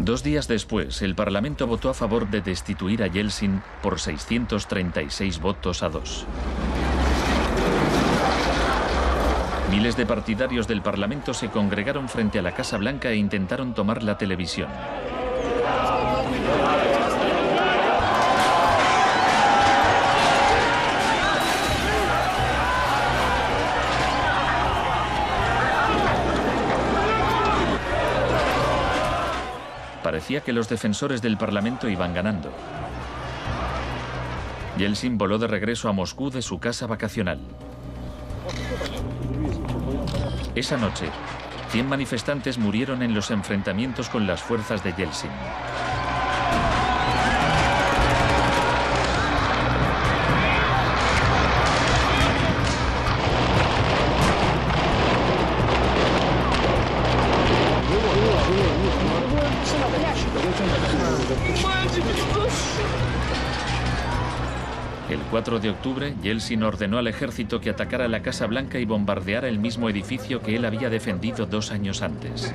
2 días después, el Parlamento votó a favor de destituir a Yeltsin por 636 votos a 2. Miles de partidarios del Parlamento se congregaron frente a la Casa Blanca e intentaron tomar la televisión. Parecía que los defensores del Parlamento iban ganando. Yeltsin voló de regreso a Moscú de su casa vacacional. Esa noche, 100 manifestantes murieron en los enfrentamientos con las fuerzas de Yeltsin. El 4 de octubre, Yeltsin ordenó al ejército que atacara la Casa Blanca y bombardeara el mismo edificio que él había defendido 2 años antes.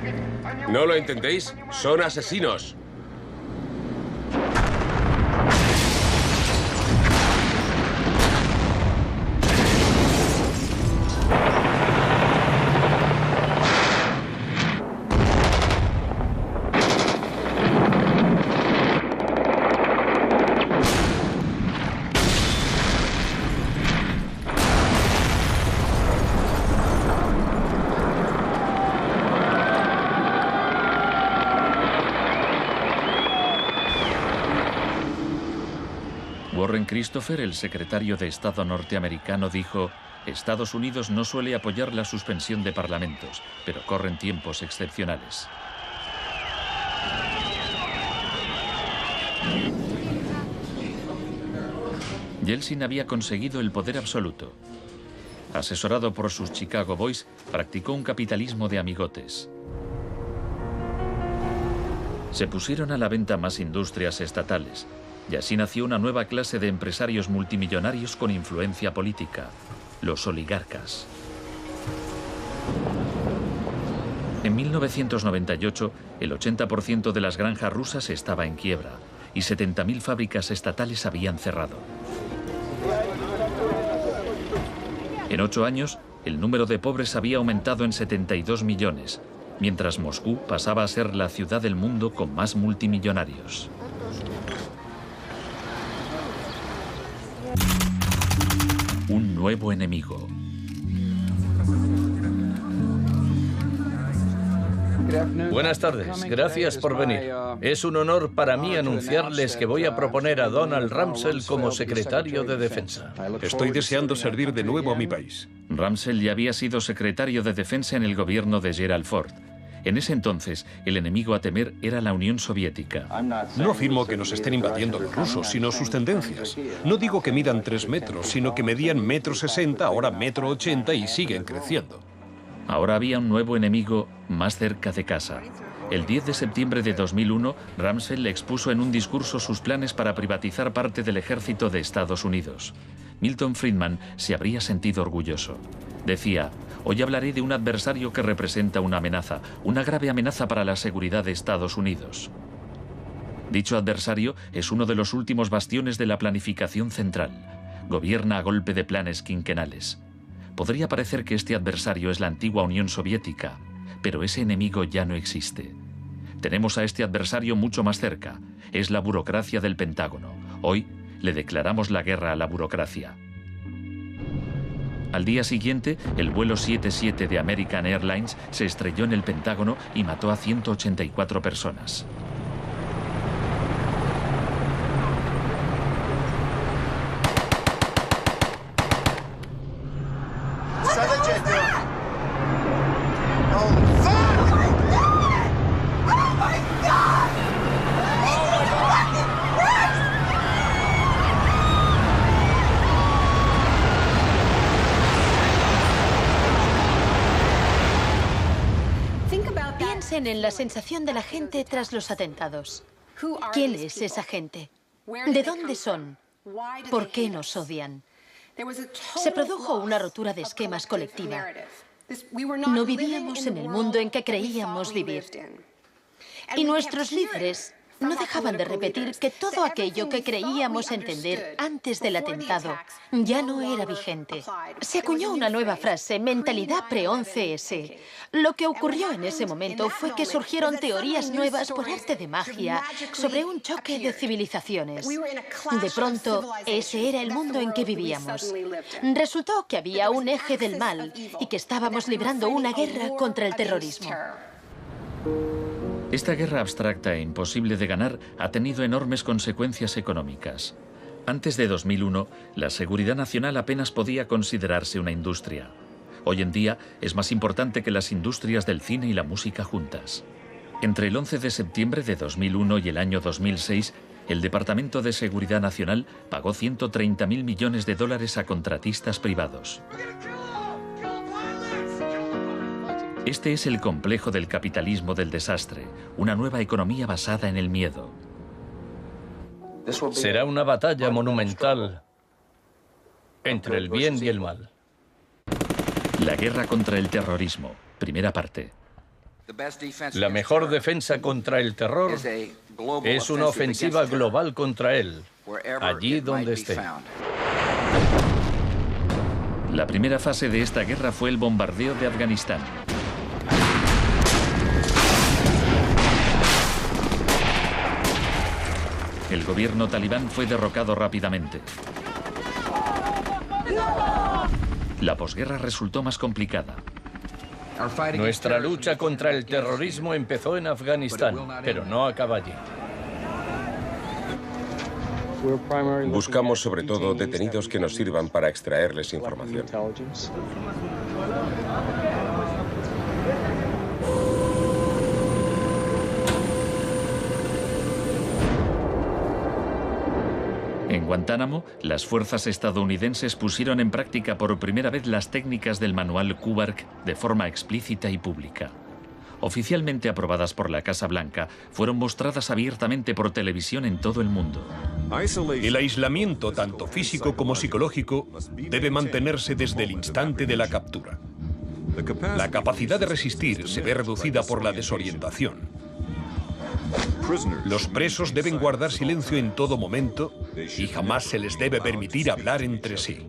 ¿No lo entendéis? ¡Son asesinos! Warren Christopher, el secretario de Estado norteamericano, dijo: Estados Unidos no suele apoyar la suspensión de parlamentos, pero corren tiempos excepcionales. Yeltsin había conseguido el poder absoluto. Asesorado por sus Chicago Boys, practicó un capitalismo de amigotes. Se pusieron a la venta más industrias estatales, y así nació una nueva clase de empresarios multimillonarios con influencia política, los oligarcas. En 1998, el 80% de las granjas rusas estaba en quiebra y 70.000 fábricas estatales habían cerrado. En 8 años, el número de pobres había aumentado en 72 millones, mientras Moscú pasaba a ser la ciudad del mundo con más multimillonarios. Un nuevo enemigo. Buenas tardes, gracias por venir. Es un honor para mí anunciarles que voy a proponer a Donald Rumsfeld como secretario de Defensa. Estoy deseando servir de nuevo a mi país. Rumsfeld ya había sido secretario de Defensa en el gobierno de Gerald Ford. En ese entonces, el enemigo a temer era la Unión Soviética. No afirmo que nos estén invadiendo los rusos, sino sus tendencias. No digo que midan 3 metros, sino que medían 1,60 m, ahora 1,80 m y siguen creciendo. Ahora había un nuevo enemigo más cerca de casa. El 10 de septiembre de 2001, Rumsfeld expuso en un discurso sus planes para privatizar parte del ejército de Estados Unidos. Milton Friedman se habría sentido orgulloso. Decía: hoy hablaré de un adversario que representa una amenaza, una grave amenaza para la seguridad de Estados Unidos. Dicho adversario es uno de los últimos bastiones de la planificación central. Gobierna a golpe de planes quinquenales. Podría parecer que este adversario es la antigua Unión Soviética, pero ese enemigo ya no existe. Tenemos a este adversario mucho más cerca. Es la burocracia del Pentágono. Hoy le declaramos la guerra a la burocracia. Al día siguiente, el vuelo 77 de American Airlines se estrelló en el Pentágono y mató a 184 personas. Piensen en la sensación de la gente tras los atentados. ¿Quién es esa gente? ¿De dónde son? ¿Por qué nos odian? Se produjo una rotura de esquemas colectiva. No vivíamos en el mundo en que creíamos vivir. Y nuestros líderes no dejaban de repetir que todo aquello que creíamos entender antes del atentado ya no era vigente. Se acuñó una nueva frase, mentalidad pre-11S. Lo que ocurrió en ese momento fue que surgieron teorías nuevas por arte de magia sobre un choque de civilizaciones. De pronto, ese era el mundo en que vivíamos. Resultó que había un eje del mal y que estábamos librando una guerra contra el terrorismo. Esta guerra abstracta e imposible de ganar ha tenido enormes consecuencias económicas. Antes de 2001, la seguridad nacional apenas podía considerarse una industria. Hoy en día es más importante que las industrias del cine y la música juntas. Entre el 11 de septiembre de 2001 y el año 2006, el Departamento de Seguridad Nacional pagó $130.000 millones a contratistas privados. Este es el complejo del capitalismo del desastre, una nueva economía basada en el miedo. Será una batalla monumental entre el bien y el mal. La guerra contra el terrorismo, primera parte. La mejor defensa contra el terror es una ofensiva global contra él, allí donde esté. La primera fase de esta guerra fue el bombardeo de Afganistán. El gobierno talibán fue derrocado rápidamente. La posguerra resultó más complicada. Nuestra lucha contra el terrorismo empezó en Afganistán, pero no acaba allí. Buscamos sobre todo detenidos que nos sirvan para extraerles información. En Guantánamo, las fuerzas estadounidenses pusieron en práctica por primera vez las técnicas del manual Kubark de forma explícita y pública. Oficialmente aprobadas por la Casa Blanca, fueron mostradas abiertamente por televisión en todo el mundo. El aislamiento, tanto físico como psicológico, debe mantenerse desde el instante de la captura. La capacidad de resistir se ve reducida por la desorientación. Los presos deben guardar silencio en todo momento y jamás se les debe permitir hablar entre sí.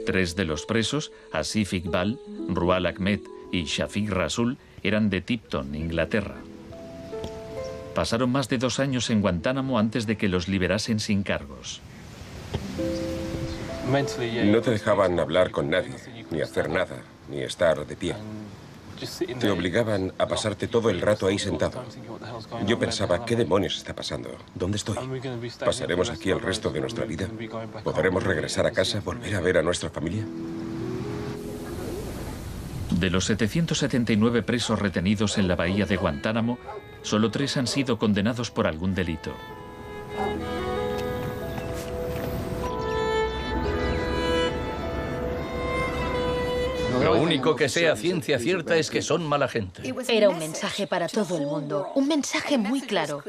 3 de los presos, Asif Iqbal, Rual Ahmed y Shafiq Rasul, eran de Tipton, Inglaterra. Pasaron más de 2 años en Guantánamo antes de que los liberasen sin cargos. No te dejaban hablar con nadie, ni hacer nada, ni estar de pie. Te obligaban a pasarte todo el rato ahí sentado. Yo pensaba, ¿qué demonios está pasando? ¿Dónde estoy? ¿Pasaremos aquí el resto de nuestra vida? ¿Podremos regresar a casa, volver a ver a nuestra familia? De los 779 presos retenidos en la bahía de Guantánamo, solo 3 han sido condenados por algún delito. Lo único que sé a ciencia cierta es que son mala gente. Era un mensaje para todo el mundo, un mensaje muy claro.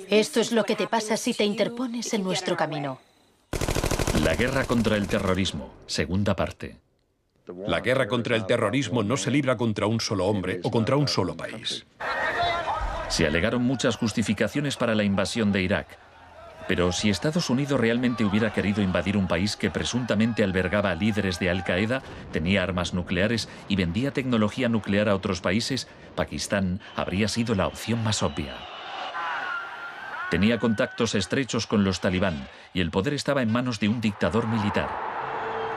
Esto es lo que te pasa si te interpones en nuestro camino. La guerra contra el terrorismo, segunda parte. La guerra contra el terrorismo no se libra contra un solo hombre o contra un solo país. Se alegaron muchas justificaciones para la invasión de Irak. Pero si Estados Unidos realmente hubiera querido invadir un país que presuntamente albergaba a líderes de Al-Qaeda, tenía armas nucleares y vendía tecnología nuclear a otros países, Pakistán habría sido la opción más obvia. Tenía contactos estrechos con los talibán y el poder estaba en manos de un dictador militar.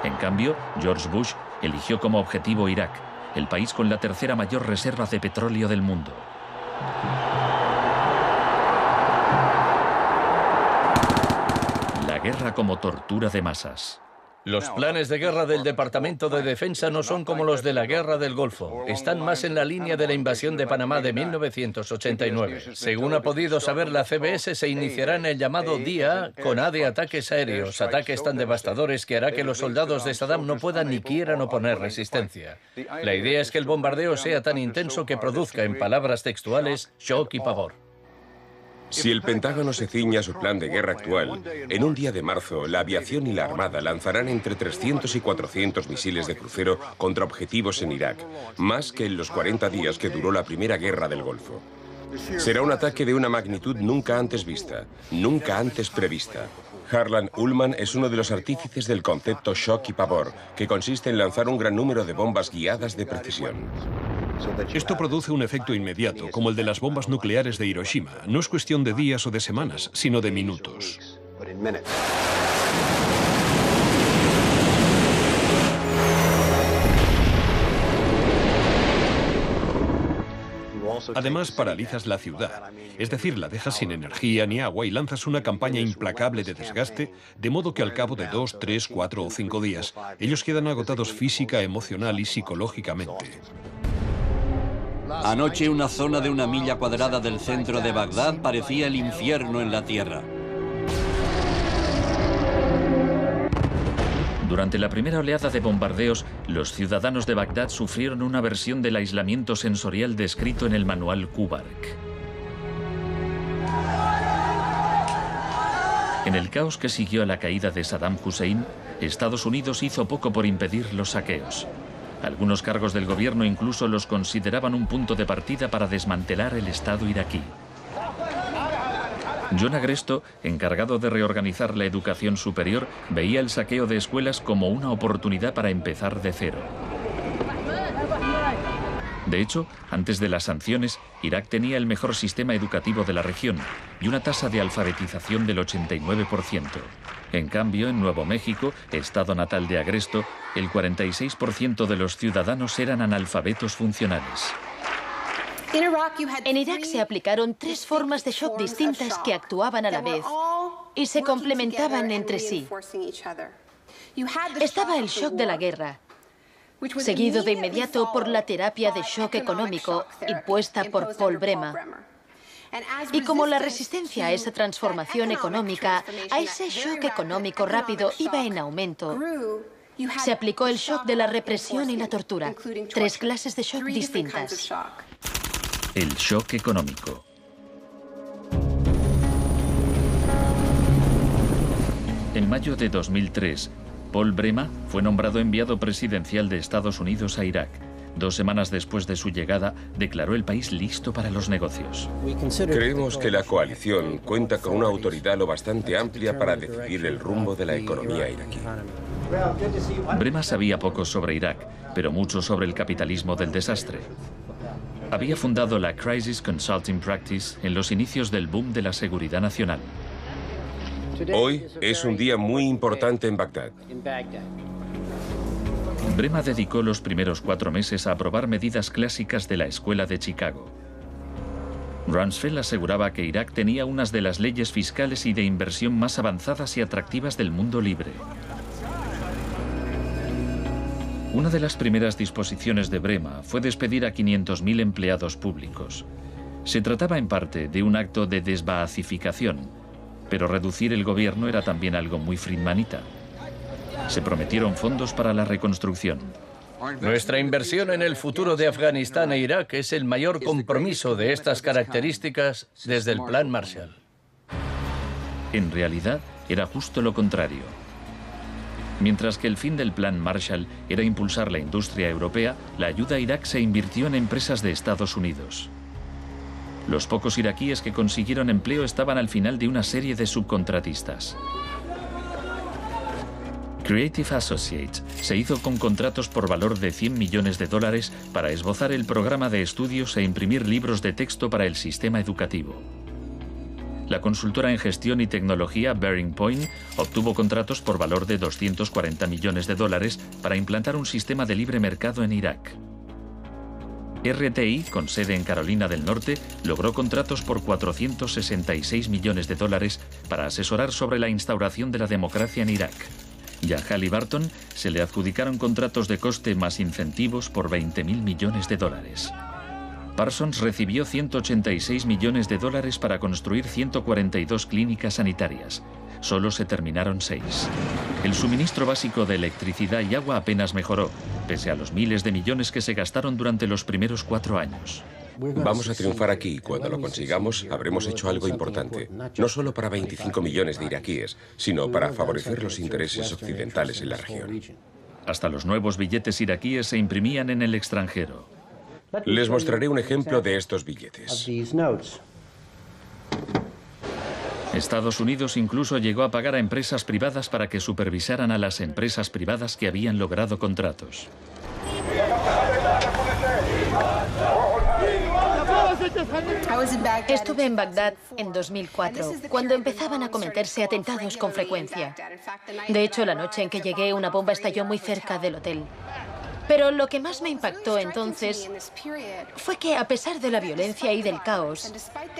En cambio, George Bush eligió como objetivo Irak, el país con la tercera mayor reserva de petróleo del mundo. La guerra como tortura de masas. Los planes de guerra del Departamento de Defensa no son como los de la Guerra del Golfo. Están más en la línea de la invasión de Panamá de 1989. Según ha podido saber la CBS, se iniciará en el llamado Día A con A de ataques aéreos, ataques tan devastadores que hará que los soldados de Saddam no puedan ni quieran oponer resistencia. La idea es que el bombardeo sea tan intenso que produzca, en palabras textuales, shock y pavor. Si el Pentágono se ciña a su plan de guerra actual, en un día de marzo, la aviación y la Armada lanzarán entre 300 y 400 misiles de crucero contra objetivos en Irak, más que en los 40 días que duró la primera guerra del Golfo. Será un ataque de una magnitud nunca antes vista, nunca antes prevista. Harlan Ullman es uno de los artífices del concepto shock y pavor, que consiste en lanzar un gran número de bombas guiadas de precisión. Esto produce un efecto inmediato, como el de las bombas nucleares de Hiroshima. No es cuestión de días o de semanas, sino de minutos. Además, paralizas la ciudad, es decir, la dejas sin energía ni agua y lanzas una campaña implacable de desgaste, de modo que al cabo de 2, 3, 4 o 5 días, ellos quedan agotados física, emocional y psicológicamente. Anoche una zona de 1 milla cuadrada del centro de Bagdad parecía el infierno en la tierra. Durante la primera oleada de bombardeos, los ciudadanos de Bagdad sufrieron una versión del aislamiento sensorial descrito en el manual Kubark. En el caos que siguió a la caída de Saddam Hussein, Estados Unidos hizo poco por impedir los saqueos. Algunos cargos del gobierno incluso los consideraban un punto de partida para desmantelar el Estado iraquí. John Agresto, encargado de reorganizar la educación superior, veía el saqueo de escuelas como una oportunidad para empezar de cero. De hecho, antes de las sanciones, Irak tenía el mejor sistema educativo de la región y una tasa de alfabetización del 89%. En cambio, en Nuevo México, estado natal de Agresto, el 46% de los ciudadanos eran analfabetos funcionales. En Irak se aplicaron 3 formas de shock distintas que actuaban a la vez y se complementaban entre sí. Estaba el shock de la guerra, seguido de inmediato por la terapia de shock económico impuesta por Paul Bremer. Y como la resistencia a esa transformación económica, a ese shock económico rápido iba en aumento, se aplicó el shock de la represión y la tortura. 3 clases de shock distintas. El shock económico. En mayo de 2003, Paul Bremer fue nombrado enviado presidencial de Estados Unidos a Irak. 2 semanas después de su llegada, declaró el país listo para los negocios. Creemos que la coalición cuenta con una autoridad lo bastante amplia para decidir el rumbo de la economía iraquí. Bremer sabía poco sobre Irak, pero mucho sobre el capitalismo del desastre. Había fundado la Crisis Consulting Practice en los inicios del boom de la seguridad nacional. Hoy es un día muy importante en Bagdad. Bremer dedicó los primeros 4 meses a aprobar medidas clásicas de la Escuela de Chicago. Rumsfeld aseguraba que Irak tenía unas de las leyes fiscales y de inversión más avanzadas y atractivas del mundo libre. Una de las primeras disposiciones de Bremer fue despedir a 500.000 empleados públicos. Se trataba en parte de un acto de desbaacificación, pero reducir el gobierno era también algo muy friedmanita. Se prometieron fondos para la reconstrucción. Nuestra inversión en el futuro de Afganistán e Irak es el mayor compromiso de estas características desde el Plan Marshall. En realidad, era justo lo contrario. Mientras que el fin del Plan Marshall era impulsar la industria europea, la ayuda a Irak se invirtió en empresas de Estados Unidos. Los pocos iraquíes que consiguieron empleo estaban al final de una serie de subcontratistas. Creative Associates se hizo con contratos por valor de $100 millones para esbozar el programa de estudios e imprimir libros de texto para el sistema educativo. La consultora en gestión y tecnología Bearing Point obtuvo contratos por valor de $240 millones para implantar un sistema de libre mercado en Irak. RTI, con sede en Carolina del Norte, logró contratos por $466 millones para asesorar sobre la instauración de la democracia en Irak. Y a Halliburton se le adjudicaron contratos de coste más incentivos por $20.000 millones. Parsons recibió $186 millones para construir 142 clínicas sanitarias. Solo se terminaron 6. El suministro básico de electricidad y agua apenas mejoró, pese a los miles de millones que se gastaron durante los primeros 4 años. Vamos a triunfar aquí y cuando lo consigamos habremos hecho algo importante, no solo para 25 millones de iraquíes, sino para favorecer los intereses occidentales en la región. Hasta los nuevos billetes iraquíes se imprimían en el extranjero. Les mostraré un ejemplo de estos billetes. Estados Unidos incluso llegó a pagar a empresas privadas para que supervisaran a las empresas privadas que habían logrado contratos. Estuve en Bagdad en 2004, cuando empezaban a cometerse atentados con frecuencia. De hecho, la noche en que llegué, una bomba estalló muy cerca del hotel. Pero lo que más me impactó entonces fue que, a pesar de la violencia y del caos,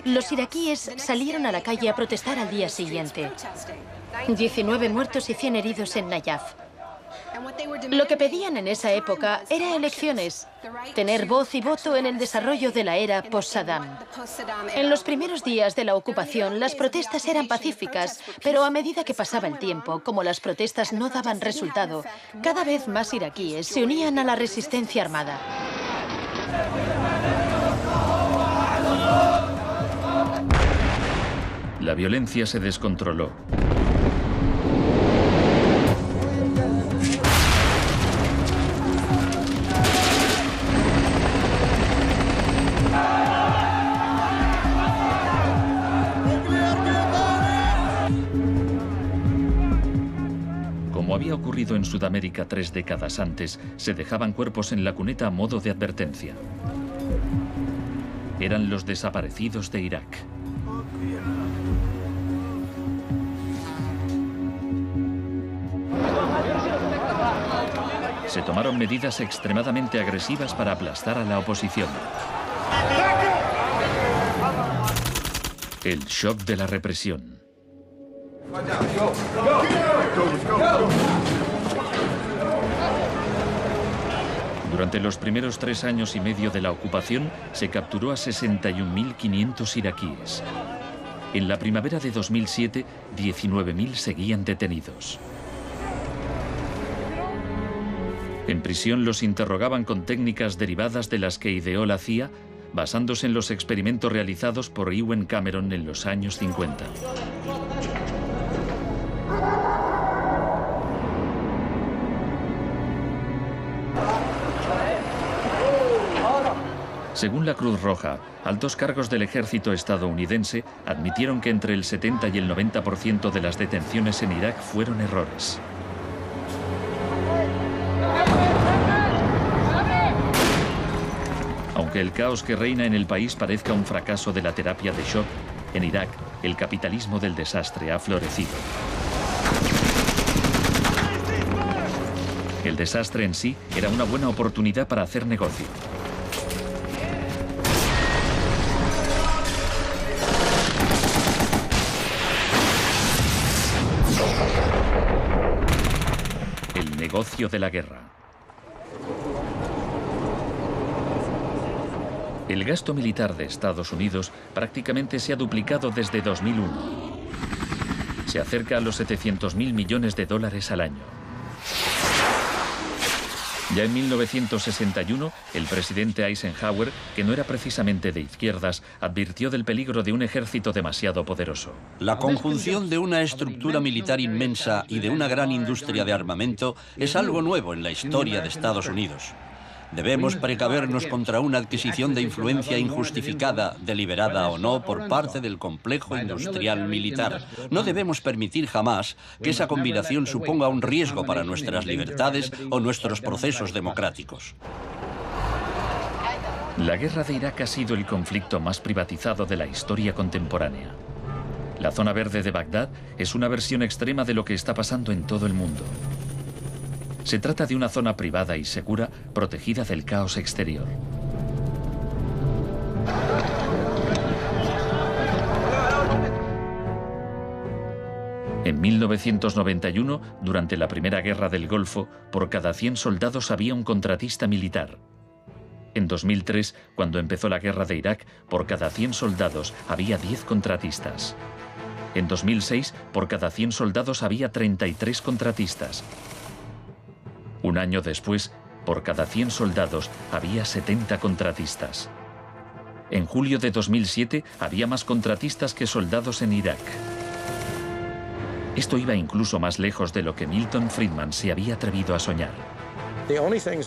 los iraquíes salieron a la calle a protestar al día siguiente. 19 muertos y 100 heridos en Nayaf. Lo que pedían en esa época era elecciones, tener voz y voto en el desarrollo de la era post-Saddam. En los primeros días de la ocupación, las protestas eran pacíficas, pero a medida que pasaba el tiempo, como las protestas no daban resultado, cada vez más iraquíes se unían a la resistencia armada. La violencia se descontroló. Como había ocurrido en Sudamérica 3 décadas antes, se dejaban cuerpos en la cuneta a modo de advertencia. Eran los desaparecidos de Irak. Se tomaron medidas extremadamente agresivas para aplastar a la oposición. El shock de la represión. Durante los primeros 3 años y medio de la ocupación, se capturó a 61.500 iraquíes. En la primavera de 2007, 19.000 seguían detenidos. En prisión los interrogaban con técnicas derivadas de las que ideó la CIA, basándose en los experimentos realizados por Ewen Cameron en los años 50. Según la Cruz Roja, altos cargos del ejército estadounidense admitieron que entre el 70 y el 90% de las detenciones en Irak fueron errores. Aunque el caos que reina en el país parezca un fracaso de la terapia de shock, en Irak el capitalismo del desastre ha florecido. El desastre en sí era una buena oportunidad para hacer negocio. El negocio de la guerra. El gasto militar de Estados Unidos prácticamente se ha duplicado desde 2001. Se acerca a los 700.000 millones de dólares al año. Ya en 1961, el presidente Eisenhower, que no era precisamente de izquierdas, advirtió del peligro de un ejército demasiado poderoso. La conjunción de una estructura militar inmensa y de una gran industria de armamento es algo nuevo en la historia de Estados Unidos. Debemos precavernos contra una adquisición de influencia injustificada, deliberada o no, por parte del complejo industrial militar. No debemos permitir jamás que esa combinación suponga un riesgo para nuestras libertades o nuestros procesos democráticos. La guerra de Irak ha sido el conflicto más privatizado de la historia contemporánea. La zona verde de Bagdad es una versión extrema de lo que está pasando en todo el mundo. Se trata de una zona privada y segura, protegida del caos exterior. En 1991, durante la Primera Guerra del Golfo, por cada 100 soldados había un contratista militar. En 2003, cuando empezó la guerra de Irak, por cada 100 soldados había 10 contratistas. En 2006, por cada 100 soldados había 33 contratistas. Un año después, por cada 100 soldados había 70 contratistas. En julio de 2007 había más contratistas que soldados en Irak. Esto iba incluso más lejos de lo que Milton Friedman se había atrevido a soñar.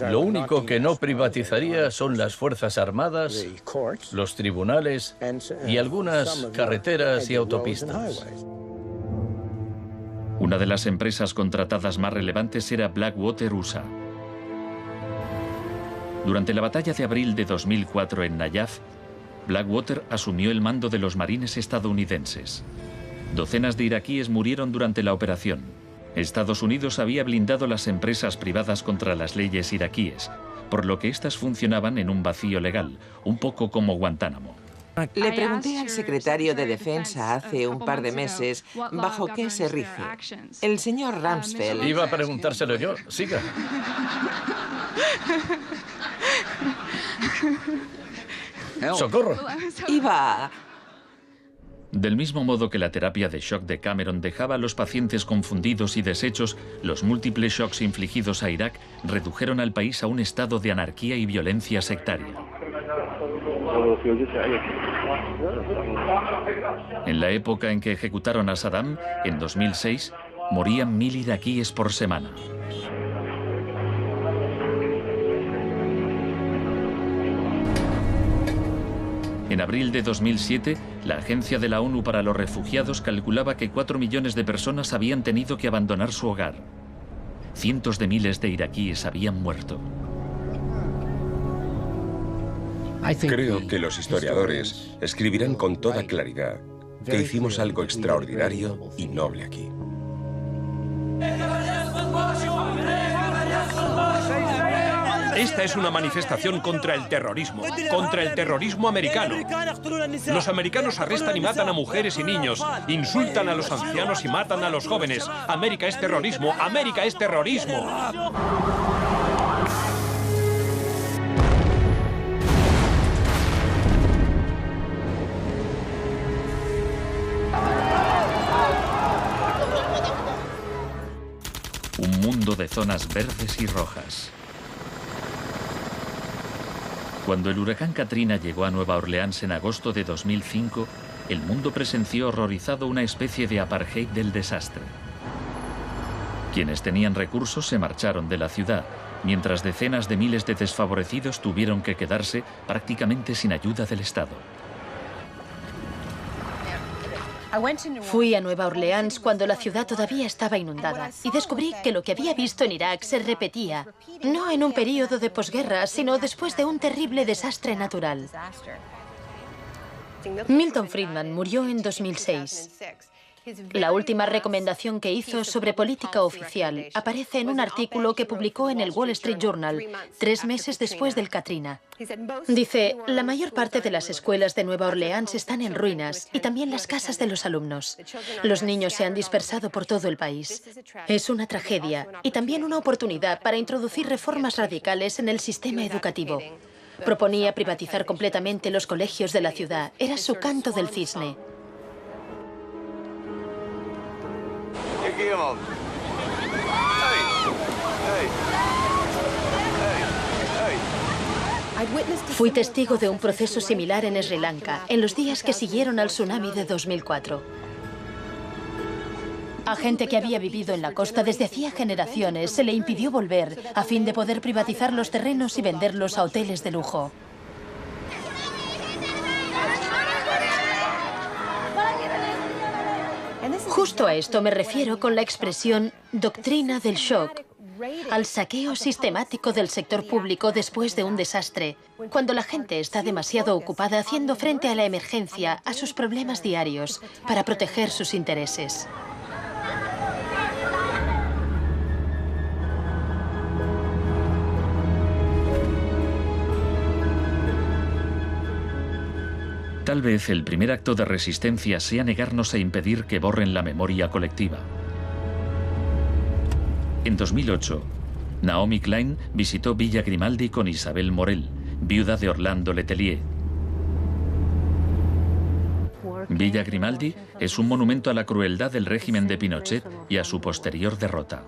Lo único que no privatizaría son las Fuerzas Armadas, los tribunales y algunas carreteras y autopistas. Una de las empresas contratadas más relevantes era Blackwater USA. Durante la batalla de abril de 2004 en Nayaf, Blackwater asumió el mando de los marines estadounidenses. Docenas de iraquíes murieron durante la operación. Estados Unidos había blindado las empresas privadas contra las leyes iraquíes, por lo que éstas funcionaban en un vacío legal, un poco como Guantánamo. Le pregunté al secretario de Defensa hace un par de meses bajo qué se rige. El señor Rumsfeld... Iba a preguntárselo yo. Siga. ¡Socorro! Iba... Del mismo modo que la terapia de shock de Cameron dejaba a los pacientes confundidos y deshechos, los múltiples shocks infligidos a Irak redujeron al país a un estado de anarquía y violencia sectaria. En la época en que ejecutaron a Saddam, en 2006, morían 1000 iraquíes por semana. En abril de 2007, la Agencia de la ONU para los Refugiados calculaba que 4 millones de personas habían tenido que abandonar su hogar. Cientos de miles de iraquíes habían muerto. Creo que los historiadores escribirán con toda claridad que hicimos algo extraordinario y noble aquí. Esta es una manifestación contra el terrorismo americano. Los americanos arrestan y matan a mujeres y niños, insultan a los ancianos y matan a los jóvenes. América es terrorismo, América es terrorismo. Un mundo de zonas verdes y rojas. Cuando el huracán Katrina llegó a Nueva Orleans en agosto de 2005, el mundo presenció horrorizado una especie de apartheid del desastre. Quienes tenían recursos se marcharon de la ciudad, mientras decenas de miles de desfavorecidos tuvieron que quedarse prácticamente sin ayuda del Estado. Fui a Nueva Orleans cuando la ciudad todavía estaba inundada y descubrí que lo que había visto en Irak se repetía, no en un periodo de posguerra, sino después de un terrible desastre natural. Milton Friedman murió en 2006. La última recomendación que hizo sobre política oficial aparece en un artículo que publicó en el Wall Street Journal 3 meses después del Katrina. Dice, la mayor parte de las escuelas de Nueva Orleans están en ruinas y también las casas de los alumnos. Los niños se han dispersado por todo el país. Es una tragedia y también una oportunidad para introducir reformas radicales en el sistema educativo. Proponía privatizar completamente los colegios de la ciudad. Era su canto del cisne. Fui testigo de un proceso similar en Sri Lanka, en los días que siguieron al tsunami de 2004. A gente que había vivido en la costa desde hacía generaciones se le impidió volver a fin de poder privatizar los terrenos y venderlos a hoteles de lujo. Justo a esto me refiero con la expresión doctrina del shock, al saqueo sistemático del sector público después de un desastre, cuando la gente está demasiado ocupada haciendo frente a la emergencia, a sus problemas diarios, para proteger sus intereses. Tal vez el primer acto de resistencia sea negarnos a impedir que borren la memoria colectiva. En 2008, Naomi Klein visitó Villa Grimaldi con Isabel Morel, viuda de Orlando Letelier. Villa Grimaldi es un monumento a la crueldad del régimen de Pinochet y a su posterior derrota.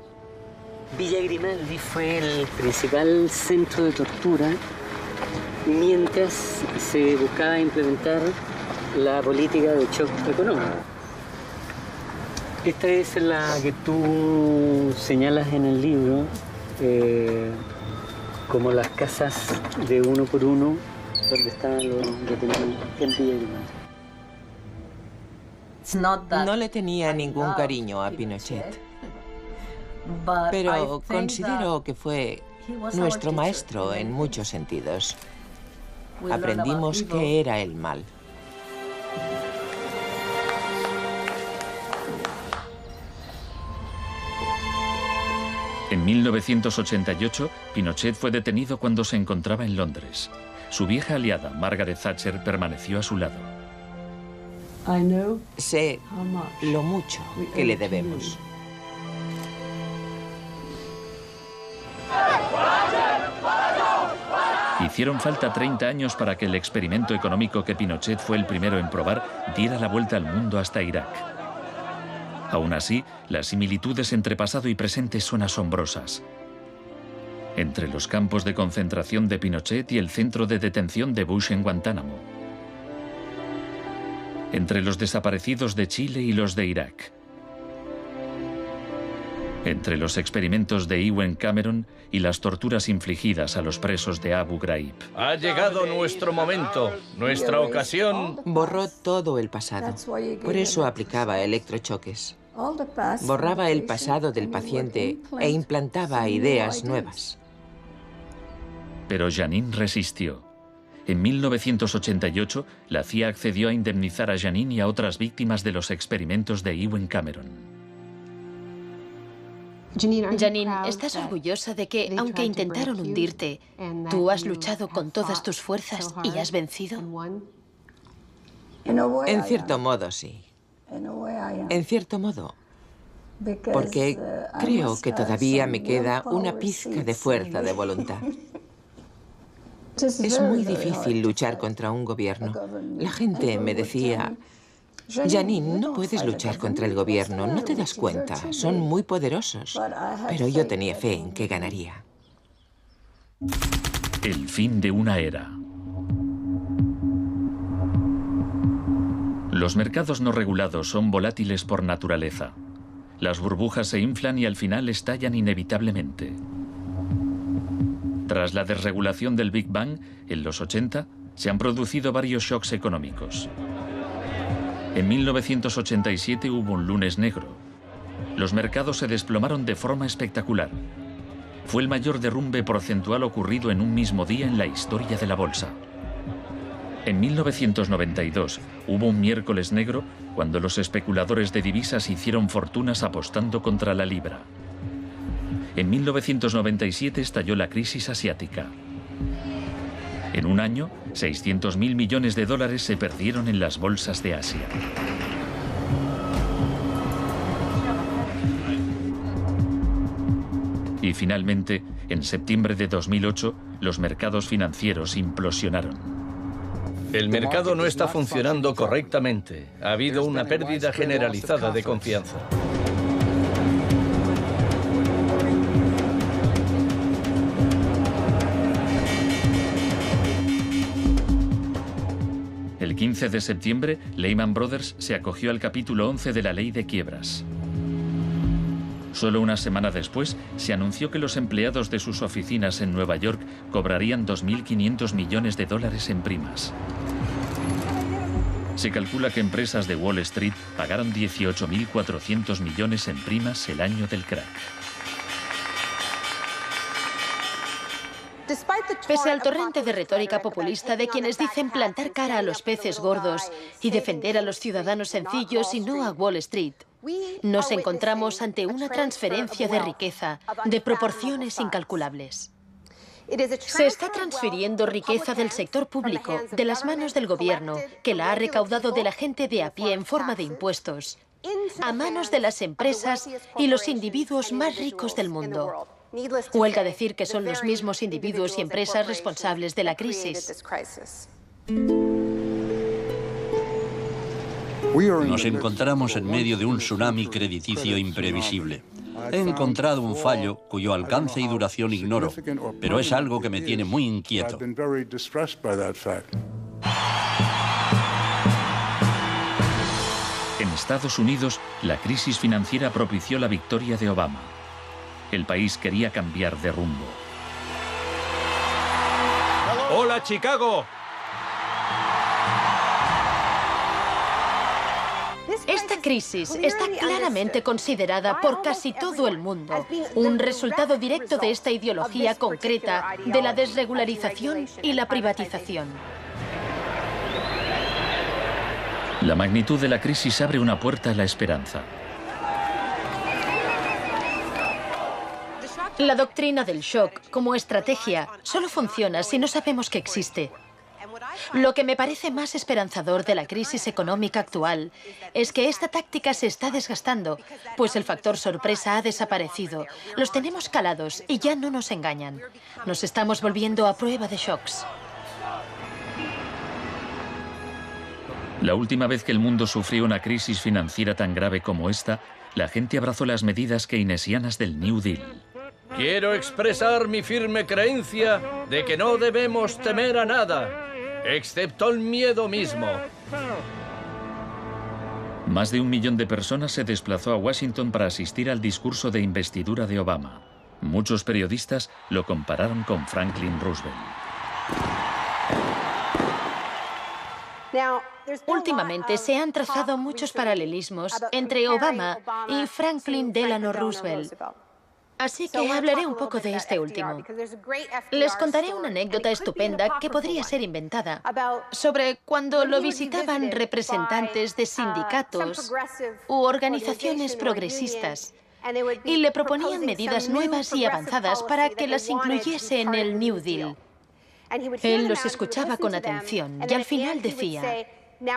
Villa Grimaldi fue el principal centro de tortura mientras se buscaba implementar la política de shock económico. Esta es la que tú señalas en el libro como las casas de uno por uno donde estaban los detenidos en Villa Grimaldi. No le tenía ningún cariño a Pinochet, pero considero que fue nuestro maestro en muchos sentidos. Aprendimos qué era el mal. En 1988, Pinochet fue detenido cuando se encontraba en Londres. Su vieja aliada, Margaret Thatcher, permaneció a su lado. Sé lo mucho que le debemos. Hicieron falta 30 años para que el experimento económico que Pinochet fue el primero en probar diera la vuelta al mundo hasta Irak. Aún así, las similitudes entre pasado y presente son asombrosas. Entre los campos de concentración de Pinochet y el centro de detención de Bush en Guantánamo. Entre los desaparecidos de Chile y los de Irak. Entre los experimentos de Ewen Cameron y las torturas infligidas a los presos de Abu Ghraib. Ha llegado nuestro momento, nuestra ocasión. Borró todo el pasado. Por eso aplicaba electrochoques. Borraba el pasado del paciente e implantaba ideas nuevas. Pero Janine resistió. En 1988, la CIA accedió a indemnizar a Janine y a otras víctimas de los experimentos de Ewen Cameron. Janine, ¿estás orgullosa de que, aunque intentaron hundirte, tú has luchado con todas tus fuerzas y has vencido? En cierto modo, sí. En cierto modo. Porque creo que todavía me queda una pizca de fuerza de voluntad. Es muy difícil luchar contra un gobierno. La gente me decía: Janine, no puedes luchar contra el gobierno, no te das cuenta, son muy poderosos. Pero yo tenía fe en que ganaría. El fin de una era. Los mercados no regulados son volátiles por naturaleza. Las burbujas se inflan y al final estallan inevitablemente. Tras la desregulación del Big Bang, en los 80, se han producido varios shocks económicos. En 1987 hubo un lunes negro. Los mercados se desplomaron de forma espectacular. Fue el mayor derrumbe porcentual ocurrido en un mismo día en la historia de la bolsa. En 1992 hubo un miércoles negro cuando los especuladores de divisas hicieron fortunas apostando contra la libra. En 1997 estalló la crisis asiática. En un año, 600.000 millones de dólares se perdieron en las bolsas de Asia. Y finalmente, en septiembre de 2008, los mercados financieros implosionaron. El mercado no está funcionando correctamente. Ha habido una pérdida generalizada de confianza. El 15 de septiembre, Lehman Brothers se acogió al capítulo 11 de la Ley de Quiebras. Solo una semana después, se anunció que los empleados de sus oficinas en Nueva York cobrarían 2.500 millones de dólares en primas. Se calcula que empresas de Wall Street pagaron 18.400 millones en primas el año del crack. Pese al torrente de retórica populista de quienes dicen plantar cara a los peces gordos y defender a los ciudadanos sencillos y no a Wall Street, nos encontramos ante una transferencia de riqueza de proporciones incalculables. Se está transfiriendo riqueza del sector público, de las manos del gobierno, que la ha recaudado de la gente de a pie en forma de impuestos, a manos de las empresas y los individuos más ricos del mundo. Huelga decir que son los mismos individuos y empresas responsables de la crisis. Nos encontramos en medio de un tsunami crediticio imprevisible. He encontrado un fallo cuyo alcance y duración ignoro, pero es algo que me tiene muy inquieto. En Estados Unidos, la crisis financiera propició la victoria de Obama. El país quería cambiar de rumbo. ¡Hola, Chicago! Esta crisis está claramente considerada por casi todo el mundo un resultado directo de esta ideología concreta de la desregularización y la privatización. La magnitud de la crisis abre una puerta a la esperanza. La doctrina del shock como estrategia solo funciona si no sabemos que existe. Lo que me parece más esperanzador de la crisis económica actual es que esta táctica se está desgastando, pues el factor sorpresa ha desaparecido. Los tenemos calados y ya no nos engañan. Nos estamos volviendo a prueba de shocks. La última vez que el mundo sufrió una crisis financiera tan grave como esta, la gente abrazó las medidas keynesianas del New Deal. Quiero expresar mi firme creencia de que no debemos temer a nada, excepto el miedo mismo. Más de 1 millón de personas se desplazó a Washington para asistir al discurso de investidura de Obama. Muchos periodistas lo compararon con Franklin Roosevelt. Últimamente se han trazado muchos paralelismos entre Obama y Franklin Delano Roosevelt. Así que hablaré un poco de este último. Les contaré una anécdota estupenda que podría ser inventada sobre cuando lo visitaban representantes de sindicatos u organizaciones progresistas y le proponían medidas nuevas y avanzadas para que las incluyese en el New Deal. Él los escuchaba con atención y al final decía: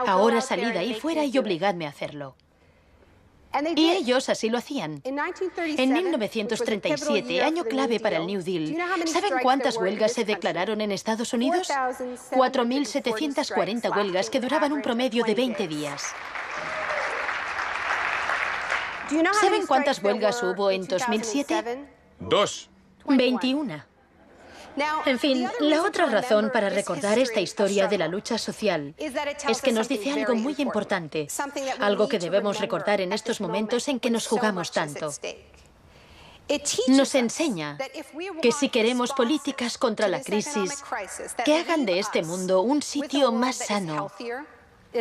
ahora salid ahí fuera y obligadme a hacerlo. Y ellos así lo hacían. En 1937, año clave para el New Deal, ¿saben cuántas huelgas se declararon en Estados Unidos? 4.740 huelgas que duraban un promedio de 20 días. ¿Saben cuántas huelgas hubo en 2007? 2. 21. En fin, la otra razón para recordar esta historia de la lucha social es que nos dice algo muy importante, algo que debemos recordar en estos momentos en que nos jugamos tanto. Nos enseña que si queremos políticas contra la crisis que hagan de este mundo un sitio más sano,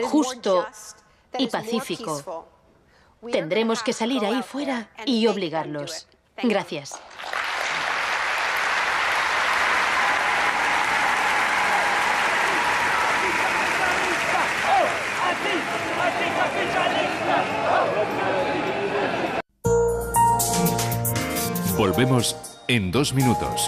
justo y pacífico, tendremos que salir ahí fuera y obligarlos. Gracias. Volvemos en 2 minutos.